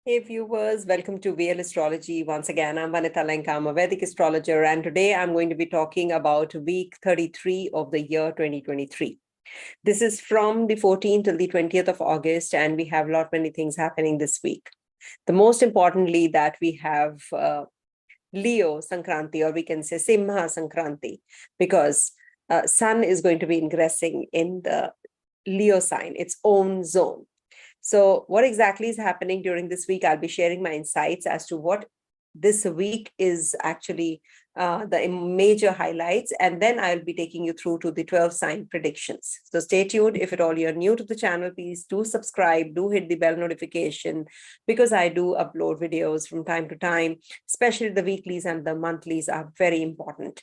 Hey viewers, welcome to Real Astrology. Once again, I'm Vanita Lenka. I'm a Vedic astrologer, and today I'm going to be talking about week 33 of the year 2023. This is from the 14th till the 20th of August, and we have a lot many things happening this week. The most importantly that we have Leo Sankranti, or we can say Simha Sankranti, because Sun is going to be ingressing in the Leo sign, its own zone. So what exactly is happening during this week? I'll be sharing my insights as to what this week is actually the major highlights, and then I'll be taking you through to the 12 sign predictions. So stay tuned. If at all you're new to the channel, please do subscribe, do hit the bell notification, because I do upload videos from time to time, especially the weeklies and the monthlies are very important.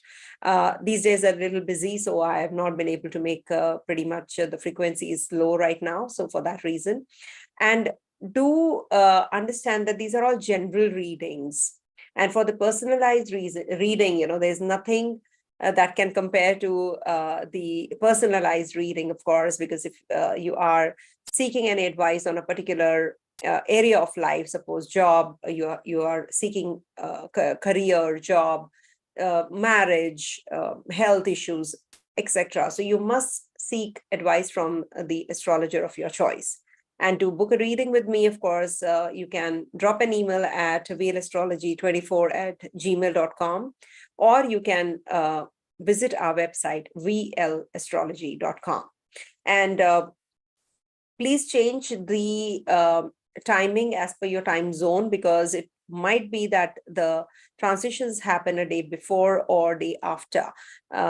These days are a little busy, so I have not been able to make pretty much the frequency is low right now. So for that reason, and do understand that these are all general readings. And for the personalized reading, there's nothing that can compare to the personalized reading, of course, because if you are seeking any advice on a particular area of life, suppose job, you are seeking career, job, marriage, health issues, etc. So you must seek advice from the astrologer of your choice. And to book a reading with me, of course, you can drop an email at velastrology24@gmail.com, or you can visit our website, velastrology.com. And please change the timing as per your time zone, because it might be that the transitions happen a day before or day after.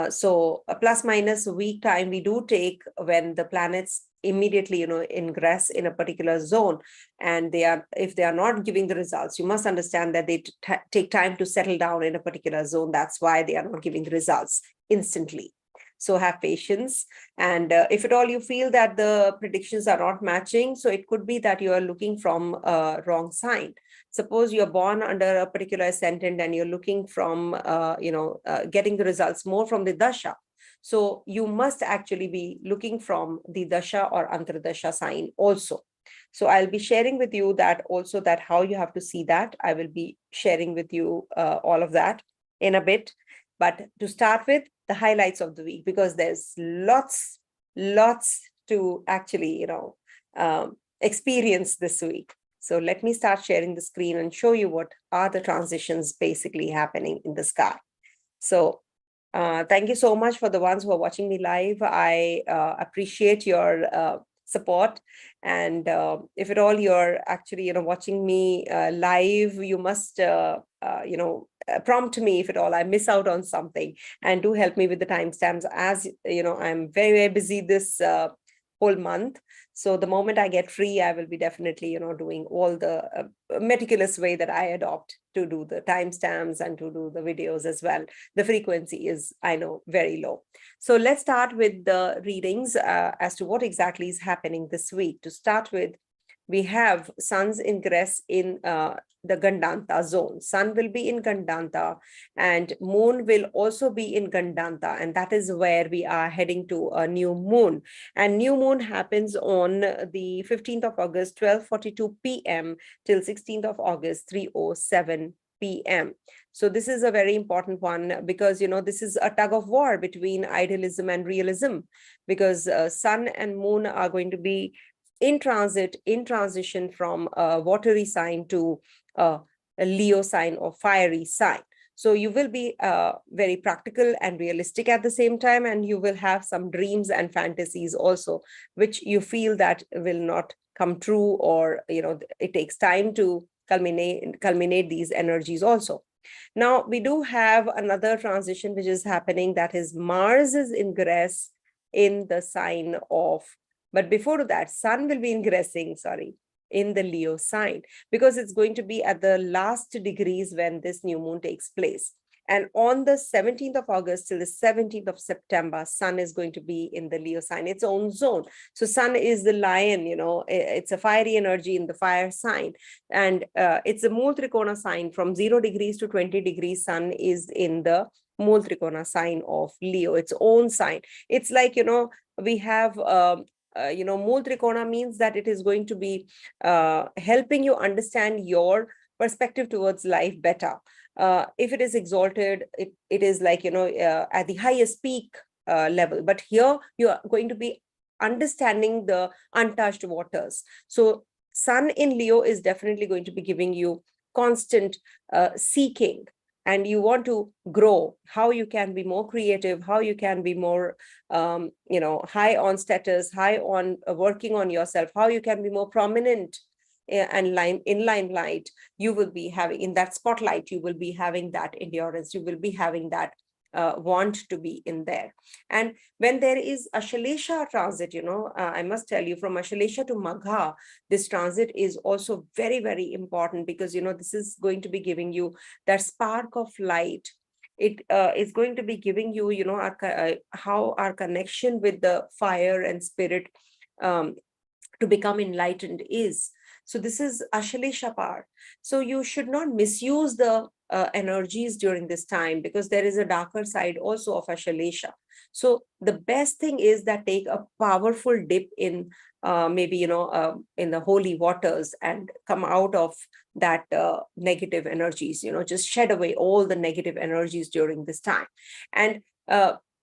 So a plus minus week time we do take when the planets immediately ingress in a particular zone, and if they are not giving the results, you must understand that they take time to settle down in a particular zone. That's why they are not giving the results instantly. So have patience. And if at all you feel that the predictions are not matching, so it could be that you are looking from a wrong sign. Suppose you're born under a particular ascendant and you're looking from getting the results more from the Dasha. So you must actually be looking from the Dasha or Antardasha sign also. So I'll be sharing with you that also, that how you have to see that. I will be sharing with you all of that in a bit. But to start with, the highlights of the week, because there's lots to actually, experience this week. So let me start sharing the screen and show you what are the transitions basically happening in the sky. So thank you so much for the ones who are watching me live. I appreciate your support. And if at all you're actually, watching me live, you must, prompt me if at all I miss out on something, and do help me with the timestamps. As I'm very, very busy this whole month. So the moment I get free, I will be definitely, doing all the meticulous way that I adopt to do the timestamps and to do the videos as well. The frequency is, I know, very low. So let's start with the readings as to what exactly is happening this week. To start with, we have Sun's ingress in the Gandanta zone. Sun will be in Gandanta, and Moon will also be in Gandanta, and that is where we are heading to a new moon. And new moon happens on the 15th of August, 12:42 p.m. till 16th of August, 3:07 p.m. So this is a very important one, because this is a tug of war between idealism and realism, because Sun and Moon are going to be in transition from a watery sign to a Leo sign or fiery sign. So you will be very practical and realistic at the same time, and you will have some dreams and fantasies also, which you feel that will not come true, or it takes time to culminate these energies also. Now we do have another transition which is happening, that is Mars's ingress in the sign of, but before that, Sun will be ingressing, in the Leo sign, because it's going to be at the last degrees when this new moon takes place. And on the 17th of August till the 17th of September, Sun is going to be in the Leo sign, its own zone. So Sun is the lion, it's a fiery energy in the fire sign. And it's a Mool Trikona sign from 0 degrees to 20 degrees. Sun is in the Mool Trikona sign of Leo, its own sign. It's like, we have Mool Trikona means that it is going to be helping you understand your perspective towards life better. If it is exalted, it is like, at the highest peak level. But here you are going to be understanding the untouched waters. So Sun in Leo is definitely going to be giving you constant seeking, and you want to grow, how you can be more creative, how you can be more, high on status, high on working on yourself, how you can be more prominent and in limelight. You will be having in that spotlight, you will be having that endurance, you will be having that want to be in there. And when there is Ashalesha transit, I must tell you, from Ashalesha to Magha, this transit is also very, very important, because, this is going to be giving you that spark of light. It is going to be giving you, how our connection with the fire and spirit to become enlightened is. So this is Ashalesha part. So you should not misuse the energies during this time, because there is a darker side also of Ashalesha. So the best thing is that take a powerful dip in maybe, in the holy waters, and come out of that negative energies, just shed away all the negative energies during this time. And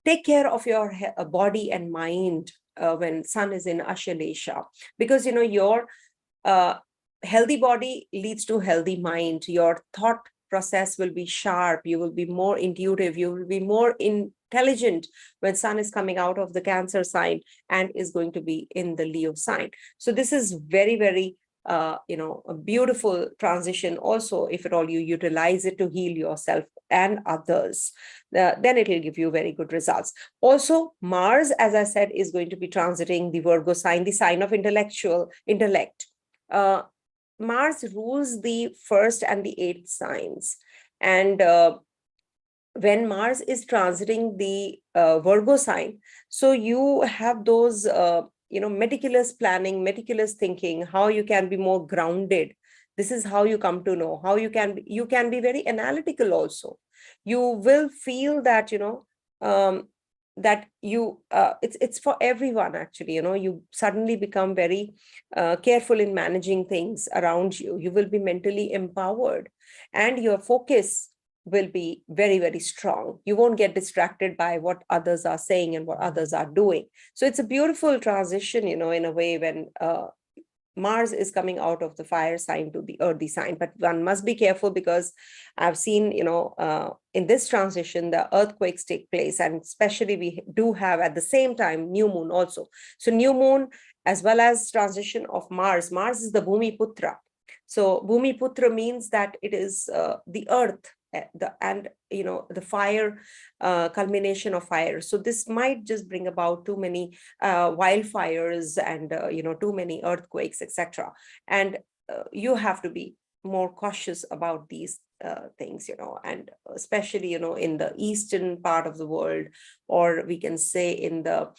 take care of your body and mind when Sun is in Ashalesha, because, your healthy body leads to healthy mind. Your thought process will be sharp. You will be more intuitive. You will be more intelligent when Sun is coming out of the Cancer sign and is going to be in the Leo sign. So this is very, very, a beautiful transition also, if at all you utilize it to heal yourself and others. Then it will give you very good results. Also, Mars, as I said, is going to be transiting the Virgo sign, the sign of intellect. Mars rules the first and the eighth signs. And when Mars is transiting the Virgo sign, so you have those, meticulous planning, meticulous thinking, how you can be more grounded. This is how you come to know how you can be very analytical also. You will feel that, that you it's for everyone actually. You suddenly become very careful in managing things around you. You will be mentally empowered, and your focus will be very, very strong. You won't get distracted by what others are saying and what others are doing. So it's a beautiful transition, in a way, when Mars is coming out of the fire sign to the earthy sign. But one must be careful, because I've seen, in this transition, the earthquakes take place. And especially we do have at the same time new moon also. So new moon, as well as transition of Mars. Mars is the Bhumi Putra. So Bhumi Putra means that it is the earth, the fire, culmination of fire. So this might just bring about too many wildfires and too many earthquakes, etc. And you have to be more cautious about these things, and especially, in the eastern part of the world, or we can say in the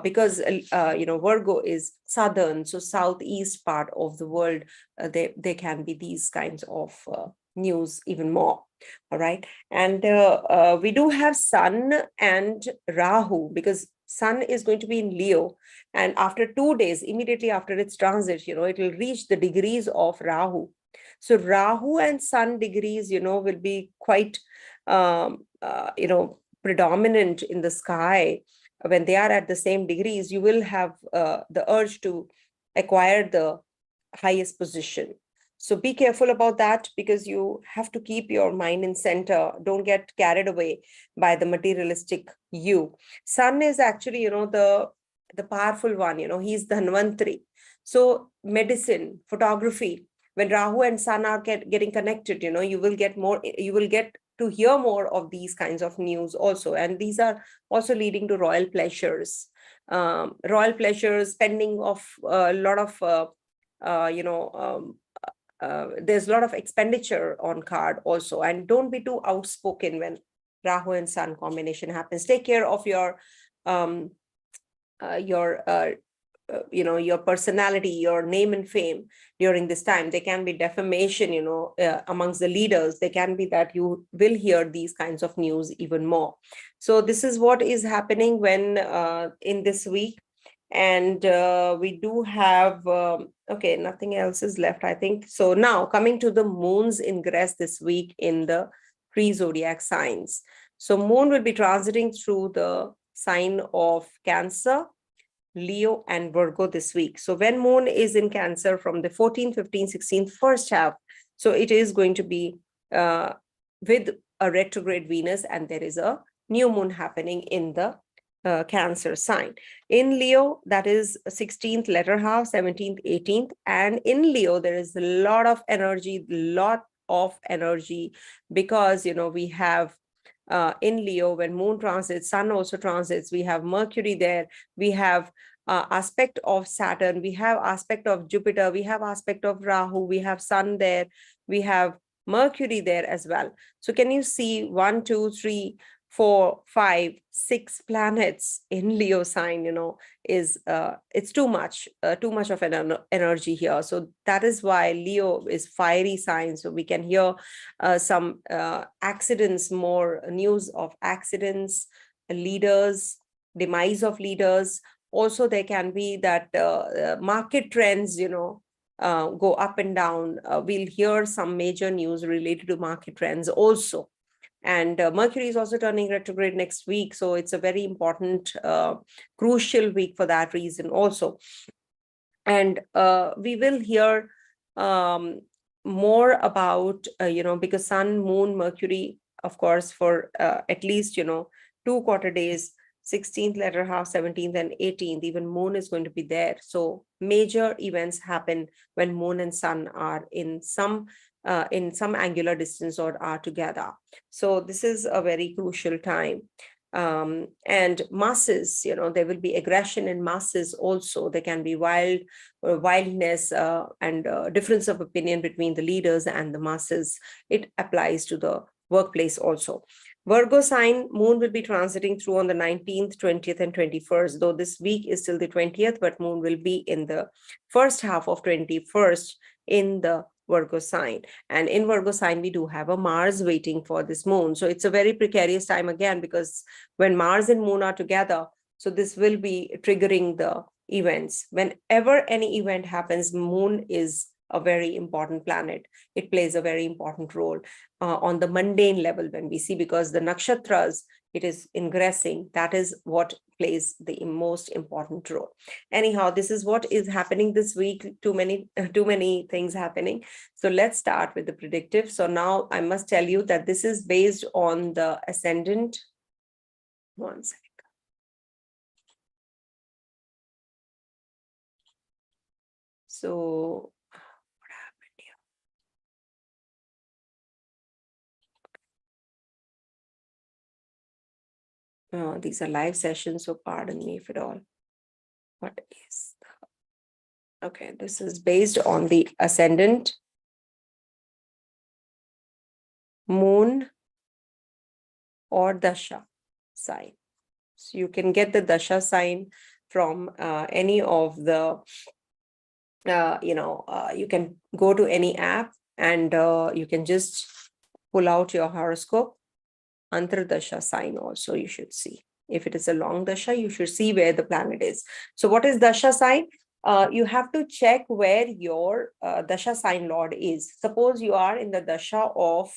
because Virgo is southern, so southeast part of the world, there can be these kinds of news even more. All right. And we do have Sun and Rahu, because Sun is going to be in Leo, and after 2 days, immediately after its transit, it will reach the degrees of Rahu. So Rahu and Sun degrees, will be quite, predominant in the sky. When they are at the same degrees, you will have the urge to acquire the highest position. So be careful about that, because you have to keep your mind in center. Don't get carried away by the materialistic you. Sun is actually, the powerful one, he's the Dhanvantri. So medicine, photography, when Rahu and Sun are getting connected, you will get to hear more of these kinds of news also. And these are also leading to royal pleasures, spending of a lot of, there's a lot of expenditure on card also. And don't be too outspoken when Rahu and Sun combination happens. Take care of your your personality, your name and fame during this time. There can be defamation, amongst the leaders. There can be that you will hear these kinds of news even more. So this is what is happening when in this week. And we do have, okay, nothing else is left, I think. So now coming to the moon's ingress this week in the three zodiac signs. So moon will be transiting through the sign of Cancer, Leo, and Virgo this week. So when moon is in Cancer from the 14th, 15th, 16th, first half, so it is going to be with a retrograde Venus, and there is a new moon happening in the Cancer sign. In Leo, that is 16th letter half, 17th, 18th. And in Leo, there is a lot of energy, because, we have in Leo, when moon transits, sun also transits, we have Mercury there, we have aspect of Saturn, we have aspect of Jupiter, we have aspect of Rahu, we have sun there, we have Mercury there as well. So can you see 1, 2, 3, 4, 5, 6 planets in Leo sign, is it's too much of an energy here. So that is why Leo is fiery sign. So we can hear some accidents, more news of accidents, leaders, demise of leaders. Also, there can be that market trends, go up and down. We'll hear some major news related to market trends also. And Mercury is also turning retrograde next week. So it's a very important, crucial week for that reason also. And we will hear more about, because Sun, Moon, Mercury, of course, for at least, 2 quarter days, 16th letter half, 17th and 18th, even Moon is going to be there. So major events happen when Moon and Sun are in some angular distance or are together. So this is a very crucial time. And masses, there will be aggression in masses also. There can be wildness and difference of opinion between the leaders and the masses. It applies to the workplace also. Virgo sign, moon will be transiting through on the 19th, 20th, and 21st, though this week is till the 20th, but moon will be in the first half of 21st in the Virgo sign. And in Virgo sign, we do have a Mars waiting for this moon. So it's a very precarious time again, because when Mars and moon are together, so this will be triggering the events. Whenever any event happens, moon is a very important planet. It plays a very important role on the mundane level when we see, because the nakshatras, it is ingressing. That is what plays the most important role. Anyhow, this is what is happening this week. Too many things happening. So let's start with the predictive. So now I must tell you that this is based on the ascendant. One second. So these are live sessions, so pardon me if at all. What is okay? This is based on the ascendant, moon, or dasha sign. So you can get the dasha sign from any of the, you can go to any app and you can just pull out your horoscope. Antardasha sign also you should see. If it is a long dasha, you should see where the planet is. So what is dasha sign? You have to check where your dasha sign lord is. Suppose you are in the dasha of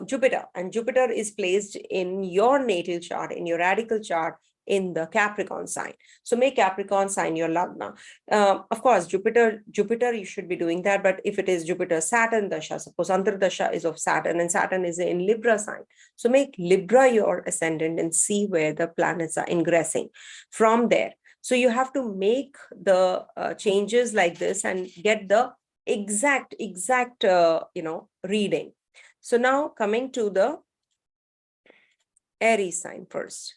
Jupiter, and Jupiter is placed in your natal chart, in your radical chart, in the Capricorn sign. So make Capricorn sign your lagna. Of course, Jupiter, you should be doing that. But if it is Jupiter, Saturn dasha, suppose Antardasha is of Saturn and Saturn is in Libra sign. So make Libra your ascendant and see where the planets are ingressing from there. So you have to make the changes like this and get the exact reading. So now coming to the Aries sign first.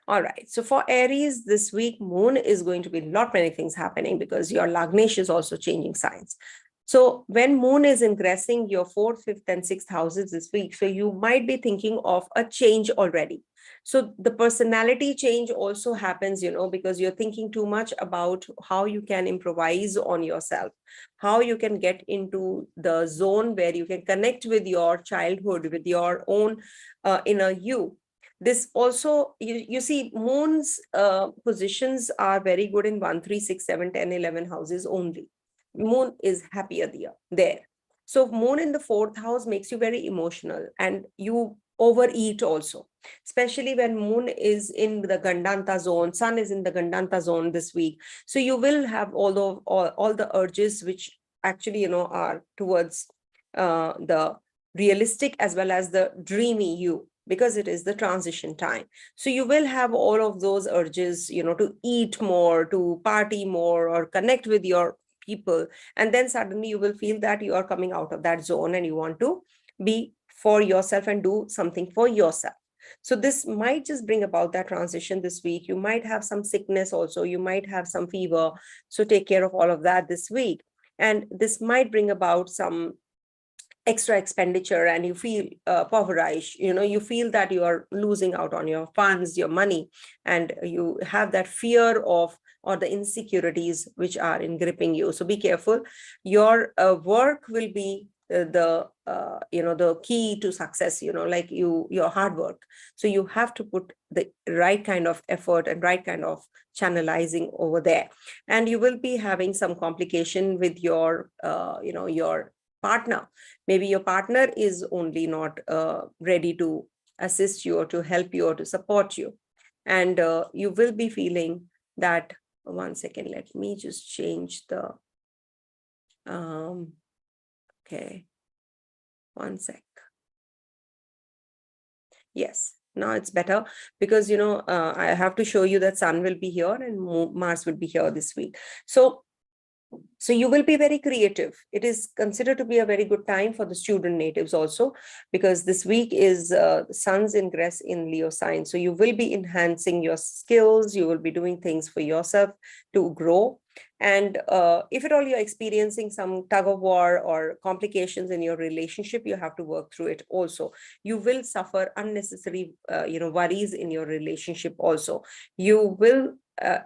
All right. So for Aries this week, moon is going to be many things happening, because your Lagnesh is also changing signs. So when moon is ingressing your 4th, 5th, and 6th houses this week, so you might be thinking of a change already. So the personality change also happens, because you're thinking too much about how you can improvise on yourself, how you can get into the zone where you can connect with your childhood, with your own inner you. This also, you see, moon's positions are very good in 1, 3, 6, 7, 10, 11 houses only. Moon is happier there. So moon in the 4th house makes you very emotional, and you overeat also, especially when moon is in the Gandanta zone. Sun is in the Gandanta zone this week. So you will have all the urges which actually, are towards the realistic as well as the dreamy you, because it is the transition time. So you will have all of those urges, to eat more, to party more, or connect with your people. And then suddenly you will feel that you are coming out of that zone and you want to be for yourself and do something for yourself. So this might just bring about that transition this week. You might have some sickness also. You might have some fever. So take care of all of that this week. And this might bring about some extra expenditure, and you feel impoverished. You feel that you are losing out on your funds, your money, and you have that fear of, or the insecurities which are in gripping you. So be careful. Your work will be the key to success, like your hard work. So you have to put the right kind of effort and right kind of channelizing over there. And you will be having some complication with your your partner. Maybe your partner is only not ready to assist you or to help you or to support you. And you will be feeling that, one second, let me just change the, okay, one sec. Yes, now it's better, because, I have to show you that Sun will be here and Mars will be here this week. So you will be very creative. It is considered to be a very good time for the student natives also, because this week is Sun's ingress in Leo sign. So you will be enhancing your skills. You will be doing things for yourself to grow. And if at all you're experiencing some tug of war or complications in your relationship, you have to work through it also. You will suffer unnecessary, worries in your relationship also. You will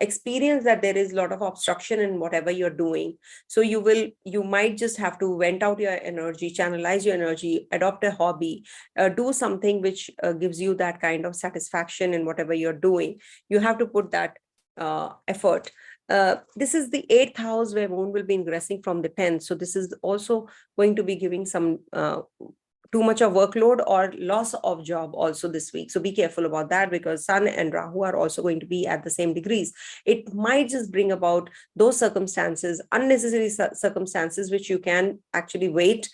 experience that there is a lot of obstruction in whatever you're doing. So you might just have to vent out your energy, channelize your energy, adopt a hobby, do something which gives you that kind of satisfaction in whatever you're doing. You have to put that effort. This is the 8th house where moon will be ingressing from the 10th. So this is also going to be giving some too much of workload or loss of job also this week. So be careful about that, because Sun and Rahu are also going to be at the same degrees. It might just bring about those circumstances, unnecessary circumstances, which you can actually wait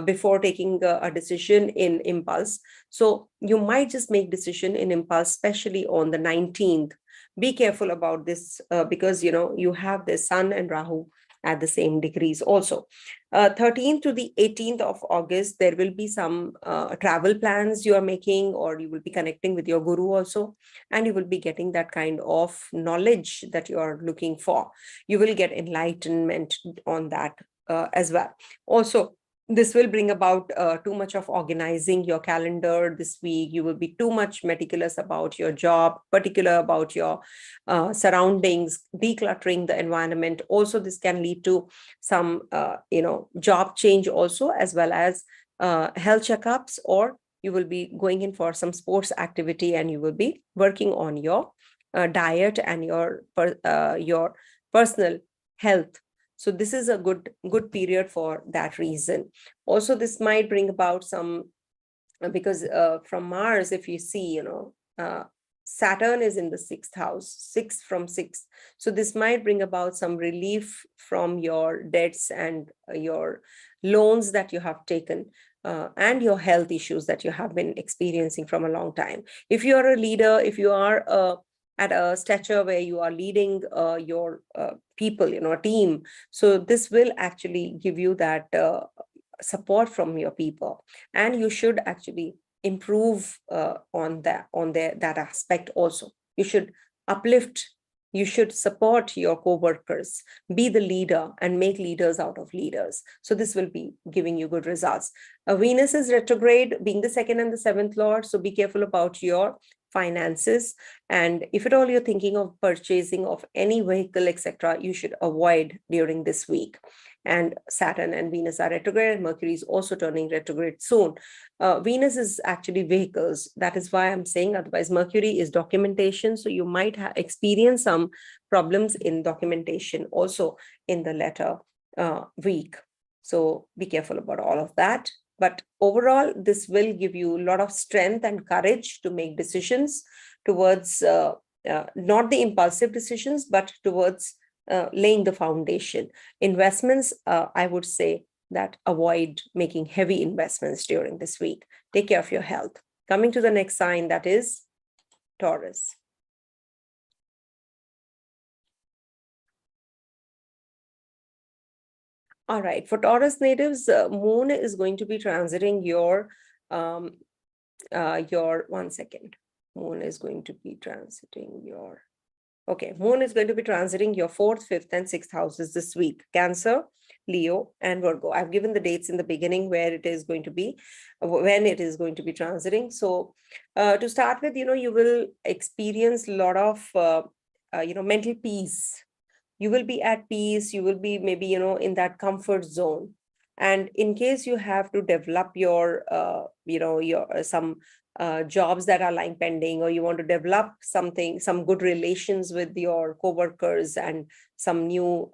before taking a decision in impulse. So you might just make decision in impulse, especially on the 19th. Be careful about this because, you have the Sun and Rahu at the same degrees also. 13th to the 18th of August, there will be some travel plans you are making, or you will be connecting with your guru also, and you will be getting that kind of knowledge that you are looking for. You will get enlightenment on that as well. Also, this will bring about too much of organizing your calendar this week. You will be too much meticulous about your job, particular about your surroundings, decluttering the environment. Also, this can lead to some, job change also, as well as health checkups, or you will be going in for some sports activity, and you will be working on your diet and your personal health. So this is a good period for that reason. Also, this might bring about some, because from Mars, if you see, Saturn is in the 6th house, 6 from 6. So this might bring about some relief from your debts and your loans that you have taken, and your health issues that you have been experiencing from a long time. If you are a leader, if you are at a stature where you are leading your people, a team, so this will actually give you that support from your people, and you should actually improve on that aspect also. You should uplift, you should support your co-workers, be the leader and make leaders out of leaders. So this will be giving you good results. Venus is retrograde, being the 2nd and the 7th lord, so be careful about your finances. And if at all you're thinking of purchasing of any vehicle, etc., you should avoid during this week. And Saturn and Venus are retrograde, and Mercury is also turning retrograde soon. Venus is actually vehicles. That is why I'm saying, otherwise Mercury is documentation. So you might experience some problems in documentation also in the latter week. So be careful about all of that. But overall, this will give you a lot of strength and courage to make decisions towards not the impulsive decisions, but towards laying the foundation. Investments, I would say that avoid making heavy investments during this week. Take care of your health. Coming to the next sign, that is Taurus. All right, for Taurus natives, Moon is going to be transiting your, one second. Moon is going to be transiting your, okay, Moon is going to be transiting your 4th, 5th, and 6th houses this week. Cancer, Leo, and Virgo. I've given the dates in the beginning where it is going to be, when it is going to be transiting. So to start with, you will experience a lot of, mental peace. You will be at peace. You will be maybe, in that comfort zone. And in case you have to develop your, some jobs that are lying pending, or you want to develop some good relations with your co-workers and some new,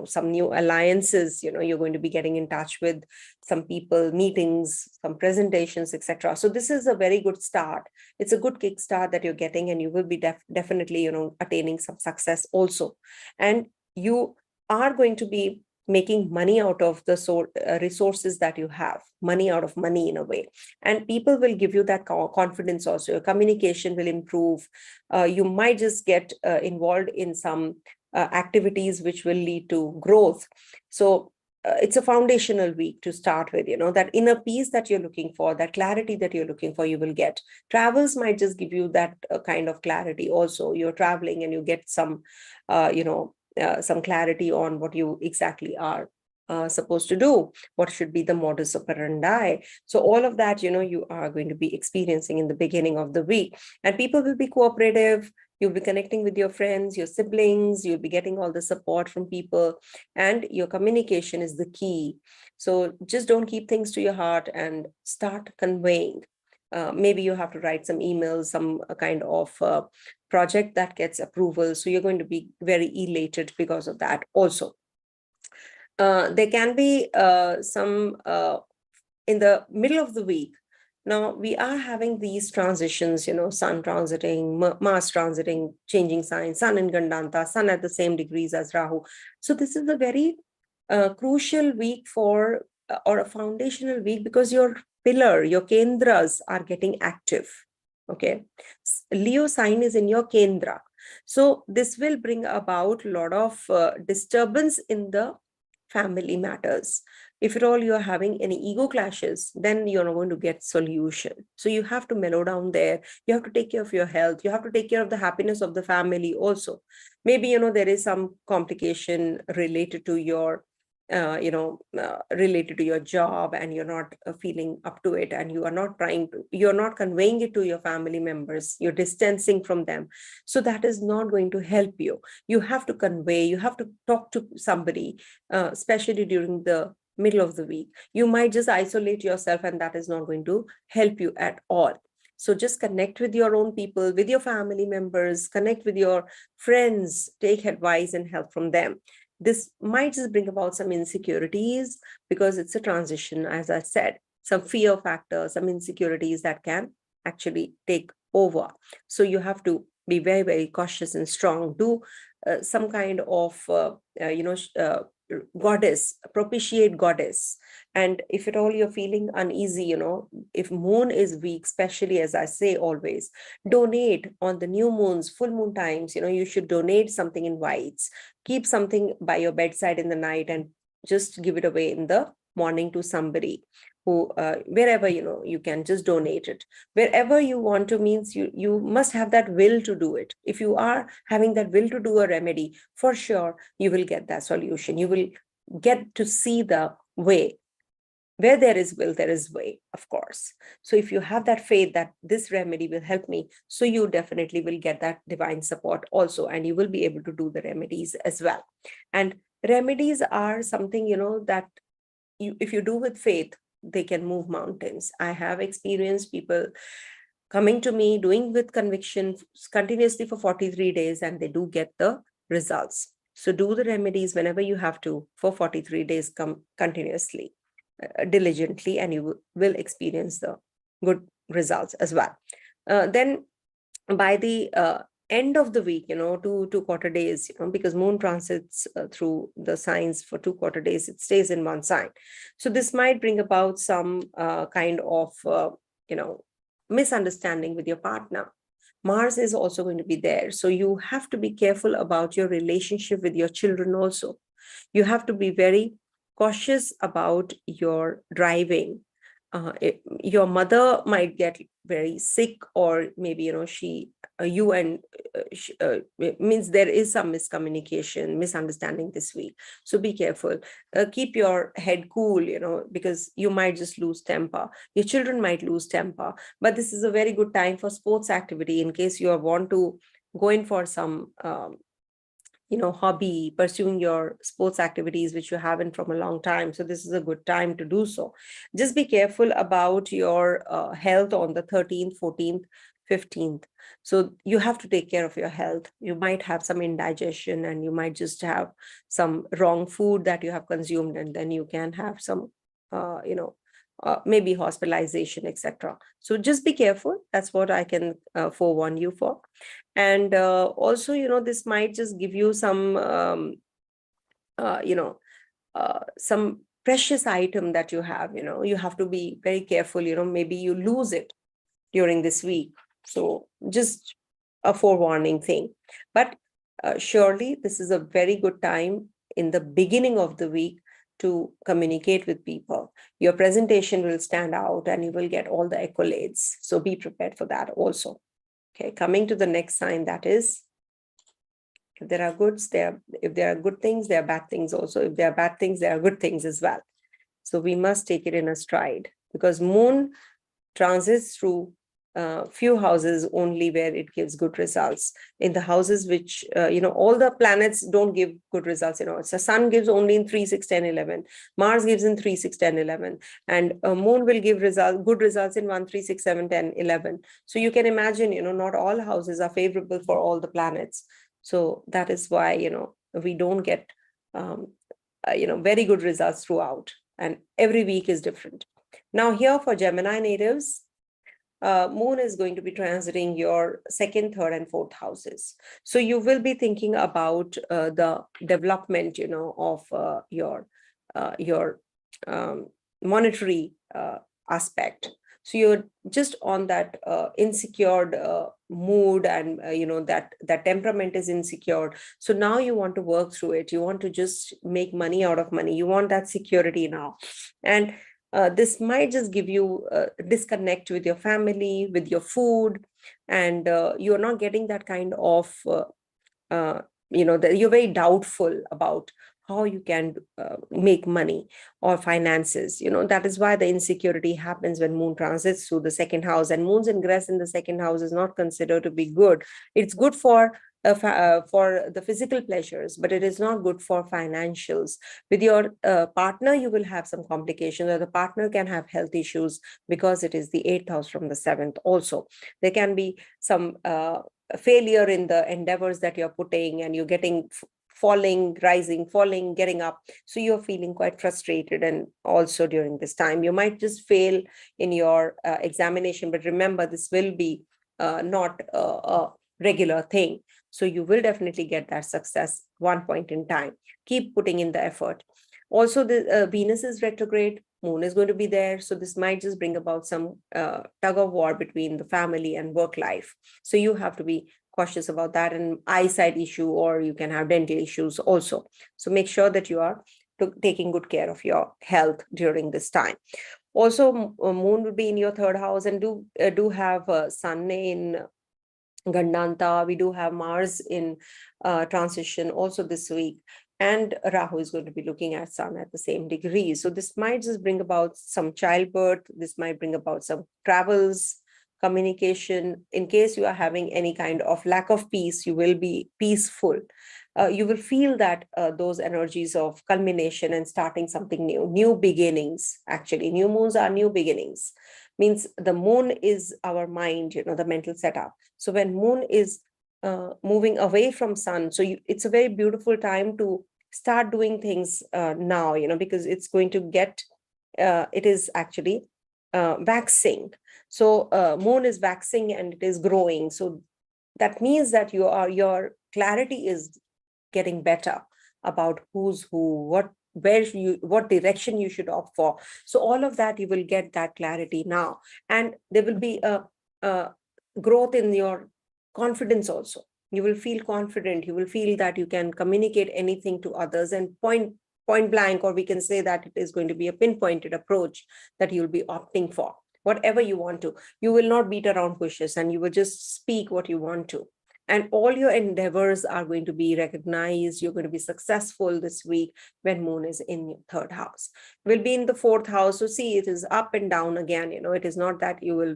some new alliances, you're going to be getting in touch with some people, meetings, some presentations, etc. So this is a very good start. It's a good kickstart that you're getting, and you will be definitely, attaining some success also. And you are going to be making money out of the resources that you have, money out of money in a way. And people will give you that confidence also. Your communication will improve. You might just get involved in some activities which will lead to growth. So it's a foundational week to start with, that inner peace that you're looking for, that clarity that you're looking for, you will get. Travels might just give you that kind of clarity also. You're traveling and you get some, some clarity on what you exactly are supposed to do, what should be the modus operandi. So all of that, you are going to be experiencing in the beginning of the week. And people will be cooperative. You'll be connecting with your friends, your siblings. You'll be getting all the support from people. And your communication is the key. So just don't keep things to your heart and start conveying. Maybe you have to write some emails, some kind of project that gets approval. So you're going to be very elated because of that also. There can be some in the middle of the week. Now we are having these transitions, Sun transiting, Mars transiting, changing signs, Sun in Gandanta, Sun at the same degrees as Rahu. So this is a very crucial week for, or a foundational week, because your pillar, your kendras are getting active. Okay. Leo sign is in your kendra. So this will bring about a lot of disturbance in the family matters. If at all you're having any ego clashes, then you're not going to get solution. So you have to mellow down there. You have to take care of your health. You have to take care of the happiness of the family also. Maybe, there is some complication related to your, related to your job, and you're not feeling up to it, and you're not conveying it to your family members. You're distancing from them. So that is not going to help you. You have to convey, you have to talk to somebody, especially during the middle of the week. You might just isolate yourself, and that is not going to help you at all. So just connect with your own people, with your family members, connect with your friends, take advice and help from them. This might just bring about some insecurities, because it's a transition, as I said, some fear factor, some insecurities that can actually take over. So you have to be very, very cautious and strong. Do some kind of, goddess, propitiate goddess. And if at all you're feeling uneasy, if moon is weak, especially, as I say always, donate on the new moons, full moon times. You should donate something in whites. Keep something by your bedside in the night and just give it away in the morning to somebody who, wherever, you can just donate it. Wherever you want to, means you must have that will to do it. If you are having that will to do a remedy, for sure, you will get that solution. You will get to see the way where there is will, there is way, of course. So if you have that faith that this remedy will help me, so you definitely will get that divine support also, and you will be able to do the remedies as well. And remedies are something, that if you do with faith, they can move mountains. I have experienced people coming to me, doing with conviction continuously for 43 days, and they do get the results. So do the remedies whenever you have to for 43 days, come continuously, diligently, and you will experience the good results as well. Then by the end of the week, 2 quarter days, because moon transits through the signs for 2 quarter days, it stays in one sign. So this might bring about some kind of, misunderstanding with your partner. Mars is also going to be there. So you have to be careful about your relationship with your children also. You have to be very cautious about your driving. Your mother might get very sick, or maybe, means there is some miscommunication, misunderstanding this week. So be careful. Keep your head cool, because you might just lose temper. Your children might lose temper. But this is a very good time for sports activity in case you want to go in for some hobby, pursuing your sports activities which you haven't from a long time. So this is a good time to do so. Just be careful about your health on the 13th, 14th, 15th. So you have to take care of your health. You might have some indigestion, and you might just have some wrong food that you have consumed, and then you can have some maybe hospitalization, etc. So just be careful. That's what I can forewarn you for. And also, this might just give you some, some precious item that you have. You have to be very careful. Maybe you lose it during this week. So just a forewarning thing. But surely this is a very good time in the beginning of the week to communicate with people. Your presentation will stand out, and you will get all the accolades. So be prepared for that also. Okay, coming to the next sign, that is, if there are goods, if there are good things, there are bad things also. If there are bad things, there are good things as well. So we must take it in a stride, because moon transits through few houses only where it gives good results. In the houses which, all the planets don't give good results. The sun gives only in 3, 6, 10, 11. Mars gives in 3, 6, 10, 11. And moon will give good results in 1, 3, 6, 7, 10, 11. So you can imagine, not all houses are favorable for all the planets. So that is why, we don't get, very good results throughout. And every week is different. Now here for Gemini natives, moon is going to be transiting your 2nd, 3rd, and 4th houses. So you will be thinking about the development, of your monetary aspect. So you're just on that insecure mood, and that temperament is insecure. So now you want to work through it. You want to just make money out of money. You want that security now. And this might just give you a disconnect with your family, with your food, and you're not getting that kind of, you're very doubtful about how you can make money or finances. That is why the insecurity happens when moon transits through the 2nd house. And moon's ingress in the 2nd house is not considered to be good. It's good for the physical pleasures, but it is not good for financials. With your partner, you will have some complications, or the partner can have health issues, because it is the 8th house from the 7th also. There can be some failure in the endeavors that you're putting, and you're getting falling, rising, falling, getting up. So you're feeling quite frustrated. And also during this time, you might just fail in your examination. But remember, this will be not a regular thing. So you will definitely get that success one point in time. Keep putting in the effort. Also, the Venus is retrograde. Moon is going to be there. So this might just bring about some tug of war between the family and work life. So you have to be cautious about that, and eyesight issue, or you can have dental issues also. So make sure that you are taking good care of your health during this time. Also, moon will be in your 3rd house, and do have sun in Gandanta. We do have Mars in transition also this week. and Rahu is going to be looking at Sun at the same degree. So this might just bring about some childbirth. This might bring about some travels, communication. In case you are having any kind of lack of peace, you will be peaceful. You will feel that those energies of culmination and starting something new beginnings. Actually, new moons are new beginnings. Means the moon is our mind, the mental setup. So when moon is moving away from Sun, so it's a very beautiful time to start doing things now, because it's going to get, it is actually waxing. So moon is waxing and it is growing. So that means that your clarity is getting better about who's who, what direction you should opt for. So all of that, you will get that clarity now. And there will be a growth in your confidence also. You will feel confident. You will feel that you can communicate anything to others, and point blank, or we can say that it is going to be a pinpointed approach that you'll be opting for. Whatever you want to. You will not beat around bushes, and you will just speak what you want to. And all your endeavors are going to be recognized. You're going to be successful this week when moon is in your third house. Will be in the fourth house. So see, it is up and down again. It is not that you will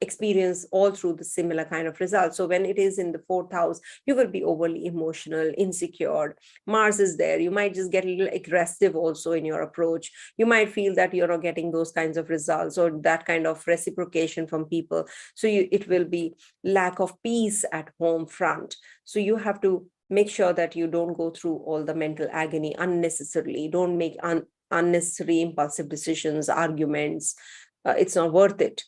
experience all through the similar kind of results. So when it is in the fourth house, you will be overly emotional, insecure. Mars is there. You might just get a little aggressive also in your approach. You might feel that you're not getting those kinds of results or that kind of reciprocation from people. So it will be lack of peace at home front. So you have to make sure that you don't go through all the mental agony unnecessarily. Don't make unnecessary impulsive decisions, arguments. It's not worth it.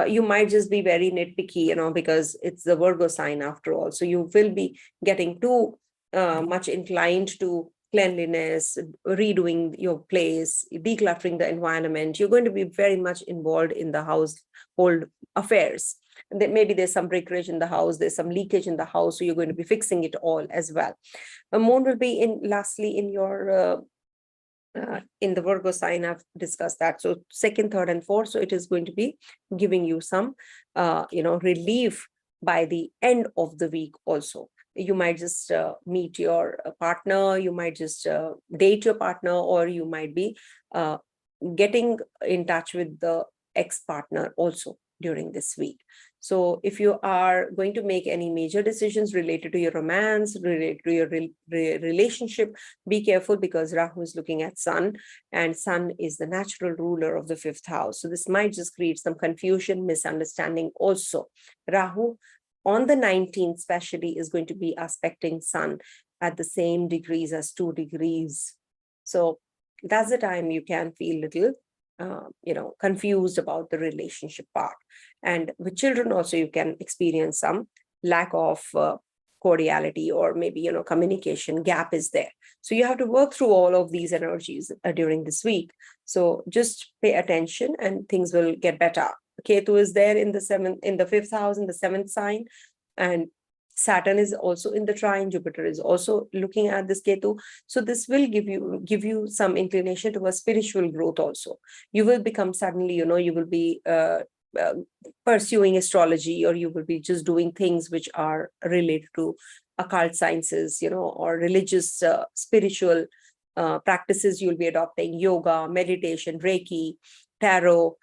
You might just be very nitpicky, because it's the Virgo sign after all. So you will be getting too much inclined to cleanliness, redoing your place, decluttering the environment. You're going to be very much involved in the household affairs. Maybe there's some breakage in the house, there's some leakage in the house, so you're going to be fixing it all as well. Moon will be lastly in your in the Virgo sign. I've discussed that. So second, third, and fourth. So it is going to be giving you some, relief by the end of the week also. You might just meet your partner. You might just date your partner, or you might be getting in touch with the ex-partner also during this week. So if you are going to make any major decisions related to your romance, related to your relationship, be careful, because Rahu is looking at Sun, and Sun is the natural ruler of the fifth house. So this might just create some confusion, misunderstanding also. Rahu on the 19th especially is going to be aspecting Sun at the same degrees as 2 degrees. So that's the time you can feel little confused about the relationship part. And with children also, you can experience some lack of cordiality, or maybe, communication gap is there. So you have to work through all of these energies during this week. So just pay attention and things will get better. Ketu is there in the fifth house, in the seventh sign, and Saturn is also in the trine. Jupiter is also looking at this Ketu. So this will give you some inclination towards spiritual growth also. You will become suddenly, you will be pursuing astrology, or you will be just doing things which are related to occult sciences, or religious, spiritual practices. You'll be adopting yoga, meditation, Reiki, tarot,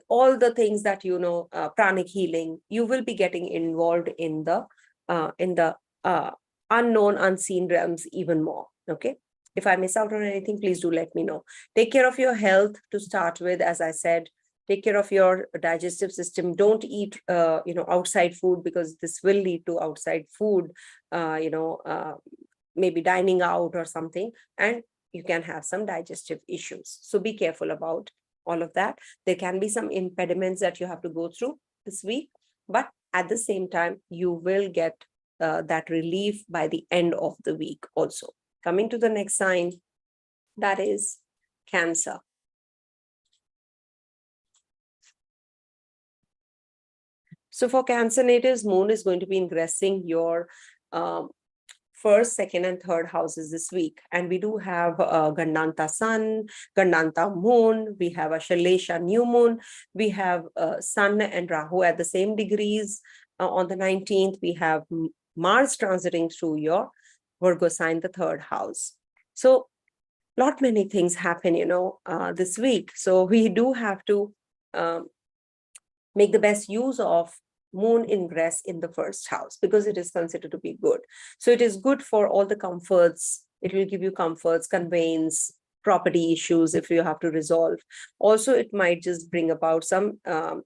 all the things that, pranic healing. You will be getting involved in the unknown, unseen realms even more. Okay. If I miss out on anything, please do let me know. Take care of your health to start with. As I said, take care of your digestive system. Don't eat, outside food, because this will lead to outside food, maybe dining out or something, and you can have some digestive issues. So be careful about all of that. There can be some impediments that you have to go through this week, but at the same time, you will get that relief by the end of the week also. Coming to the next sign, that is Cancer. So for Cancer natives, moon is going to be ingressing your first, second, and third houses this week. And we do have Gandanta Sun, Gandanta Moon, we have a Shalesha New Moon, we have Sun and Rahu at the same degrees. On the 19th, we have Mars transiting through your Virgo sign, the third house. So lot many things happen, this week. So we do have to make the best use of moon ingress in the first house, because it is considered to be good. So it is good for all the comforts. It will give you comforts, conveyance, property issues if you have to resolve. Also, it might just bring about some um,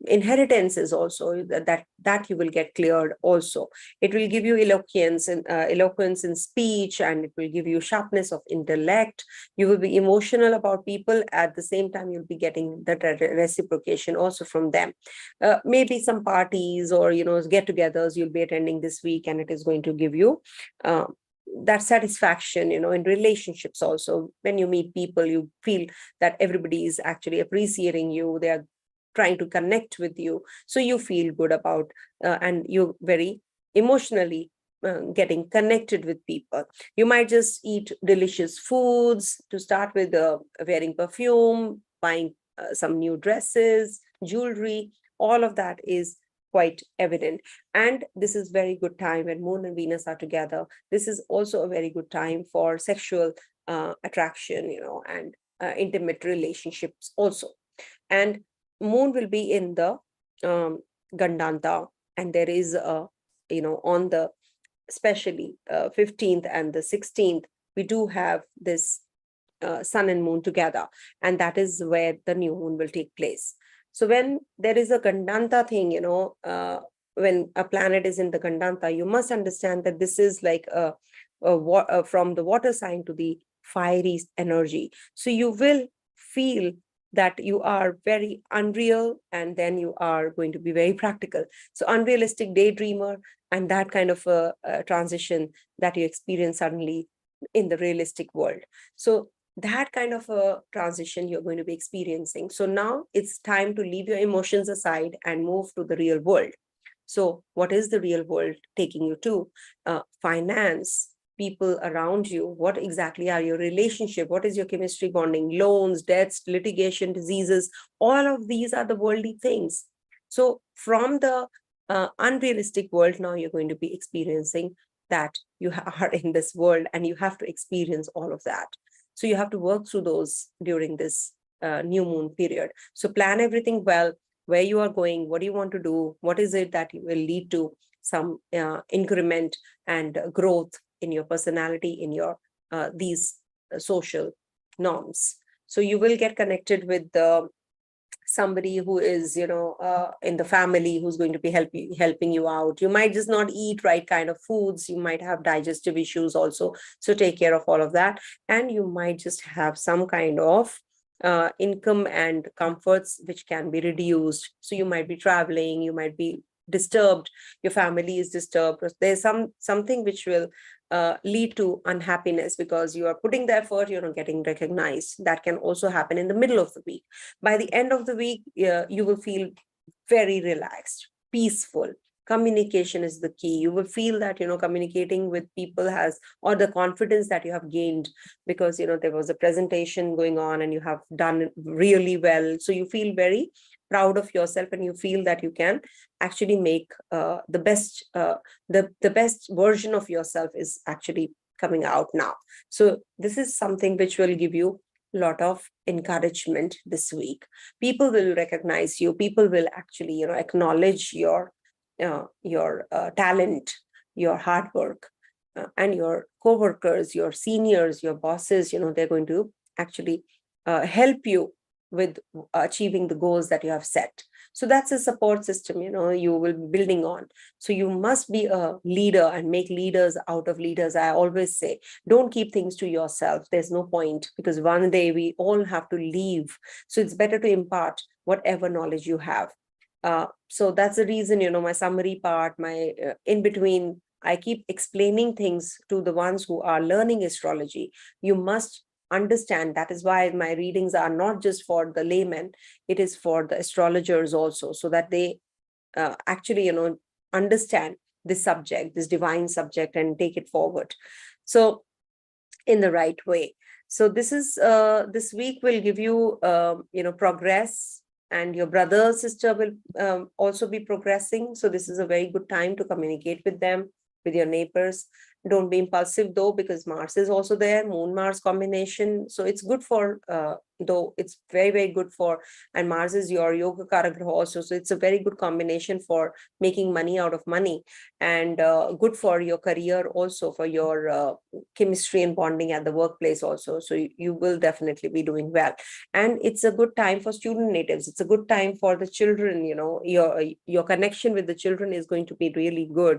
inheritances also, that you will get cleared. Also, it will give you eloquence in speech, and it will give you sharpness of intellect. You will be emotional about people. At the same time, you'll be getting that reciprocation also from them. Maybe some parties or get-togethers you'll be attending this week, and it is going to give you that satisfaction, in relationships. Also, when you meet people, you feel that everybody is actually appreciating you. They are trying to connect with you, so you feel good about, and you're very emotionally getting connected with people. You might just eat delicious foods to start with, wearing perfume, buying some new dresses, jewelry. All of that is quite evident. And this is very good time when Moon and Venus are together. This is also a very good time for sexual attraction, and intimate relationships also. And Moon will be in the Gandanta, and there is on the especially 15th and the 16th, we do have this Sun and Moon together, and that is where the new moon will take place. So when there is a Gandanta thing, when a planet is in the Gandanta, you must understand that this is like from the water sign to the fiery energy. So you will feel that you are very unreal, and then you are going to be very practical. So unrealistic daydreamer, and that kind of a transition that you experience suddenly in the realistic world. So that kind of a transition you're going to be experiencing. So now it's time to leave your emotions aside and move to the real world. So what is the real world taking you to? Finance, people around you, what exactly are your relationship, what is your chemistry, bonding, loans, debts, litigation, diseases. All of these are the worldly things. So from the unrealistic world, now you're going to be experiencing that you are in this world, and you have to experience all of that. So you have to work through those during this new moon period. So plan everything well, where you are going, what do you want to do, what is it that will lead to some increment and growth in your personality, in your these social norms. So you will get connected with somebody who is in the family, who's going to be helping you out. You might just not eat right kind of foods, you might have digestive issues also, so take care of all of that. And you might just have some kind of income and comforts which can be reduced. So you might be traveling, you might be disturbed, your family is disturbed, there's something which will lead to unhappiness because you are putting the effort, you're not getting recognized. That can also happen in the middle of the week. By the end of the week, you will feel very relaxed, peaceful. Communication is the key. You will feel that communicating with people has, or the confidence that you have gained because there was a presentation going on and you have done really well, so you feel very proud of yourself, and you feel that you can actually make the best version of yourself is actually coming out now. So this is something which will give you a lot of encouragement this week. People will recognize you, people will actually acknowledge your talent, your hard work, and your co-workers, your seniors, your bosses, they're going to actually help you with achieving the goals that you have set. So that's a support system, you will be building on. So you must be a leader and make leaders out of leaders. I always say, don't keep things to yourself. There's no point, because one day we all have to leave. So it's better to impart whatever knowledge you have. So that's the reason, my summary part, my in between, I keep explaining things to the ones who are learning astrology. You must understand. That is why my readings are not just for the laymen, it is for the astrologers also, so that they actually understand this subject, this divine subject, and take it forward so in the right way. So this is this week will give you progress, and your brother sister will also be progressing. So this is a very good time to communicate with them. with your neighbors. Don't be impulsive though, because Mars is also there, Moon Mars combination. So it's good for, though it's very, very good for, and Mars is your yoga karagraha also. So it's a very good combination for making money out of money, and good for your career also, for your chemistry and bonding at the workplace also. So you will definitely be doing well. And it's a good time for student natives. It's a good time for the children. Your connection with the children is going to be really good.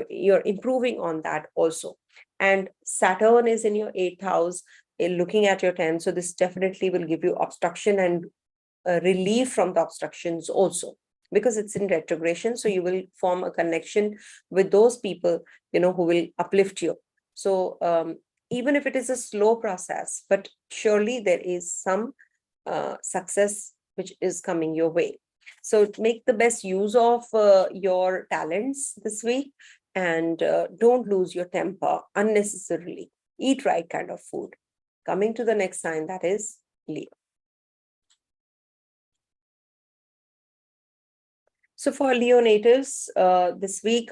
You're improving on that also. And Saturn is in your 8th house, looking at your 10th. So this definitely will give you obstruction and relief from the obstructions also, because it's in retrogression. So you will form a connection with those people, who will uplift you. So even if it is a slow process, but surely there is some success which is coming your way. So make the best use of your talents this week, and don't lose your temper unnecessarily. Eat right kind of food. Coming to the next sign, that is Leo. So for Leo natives, this week,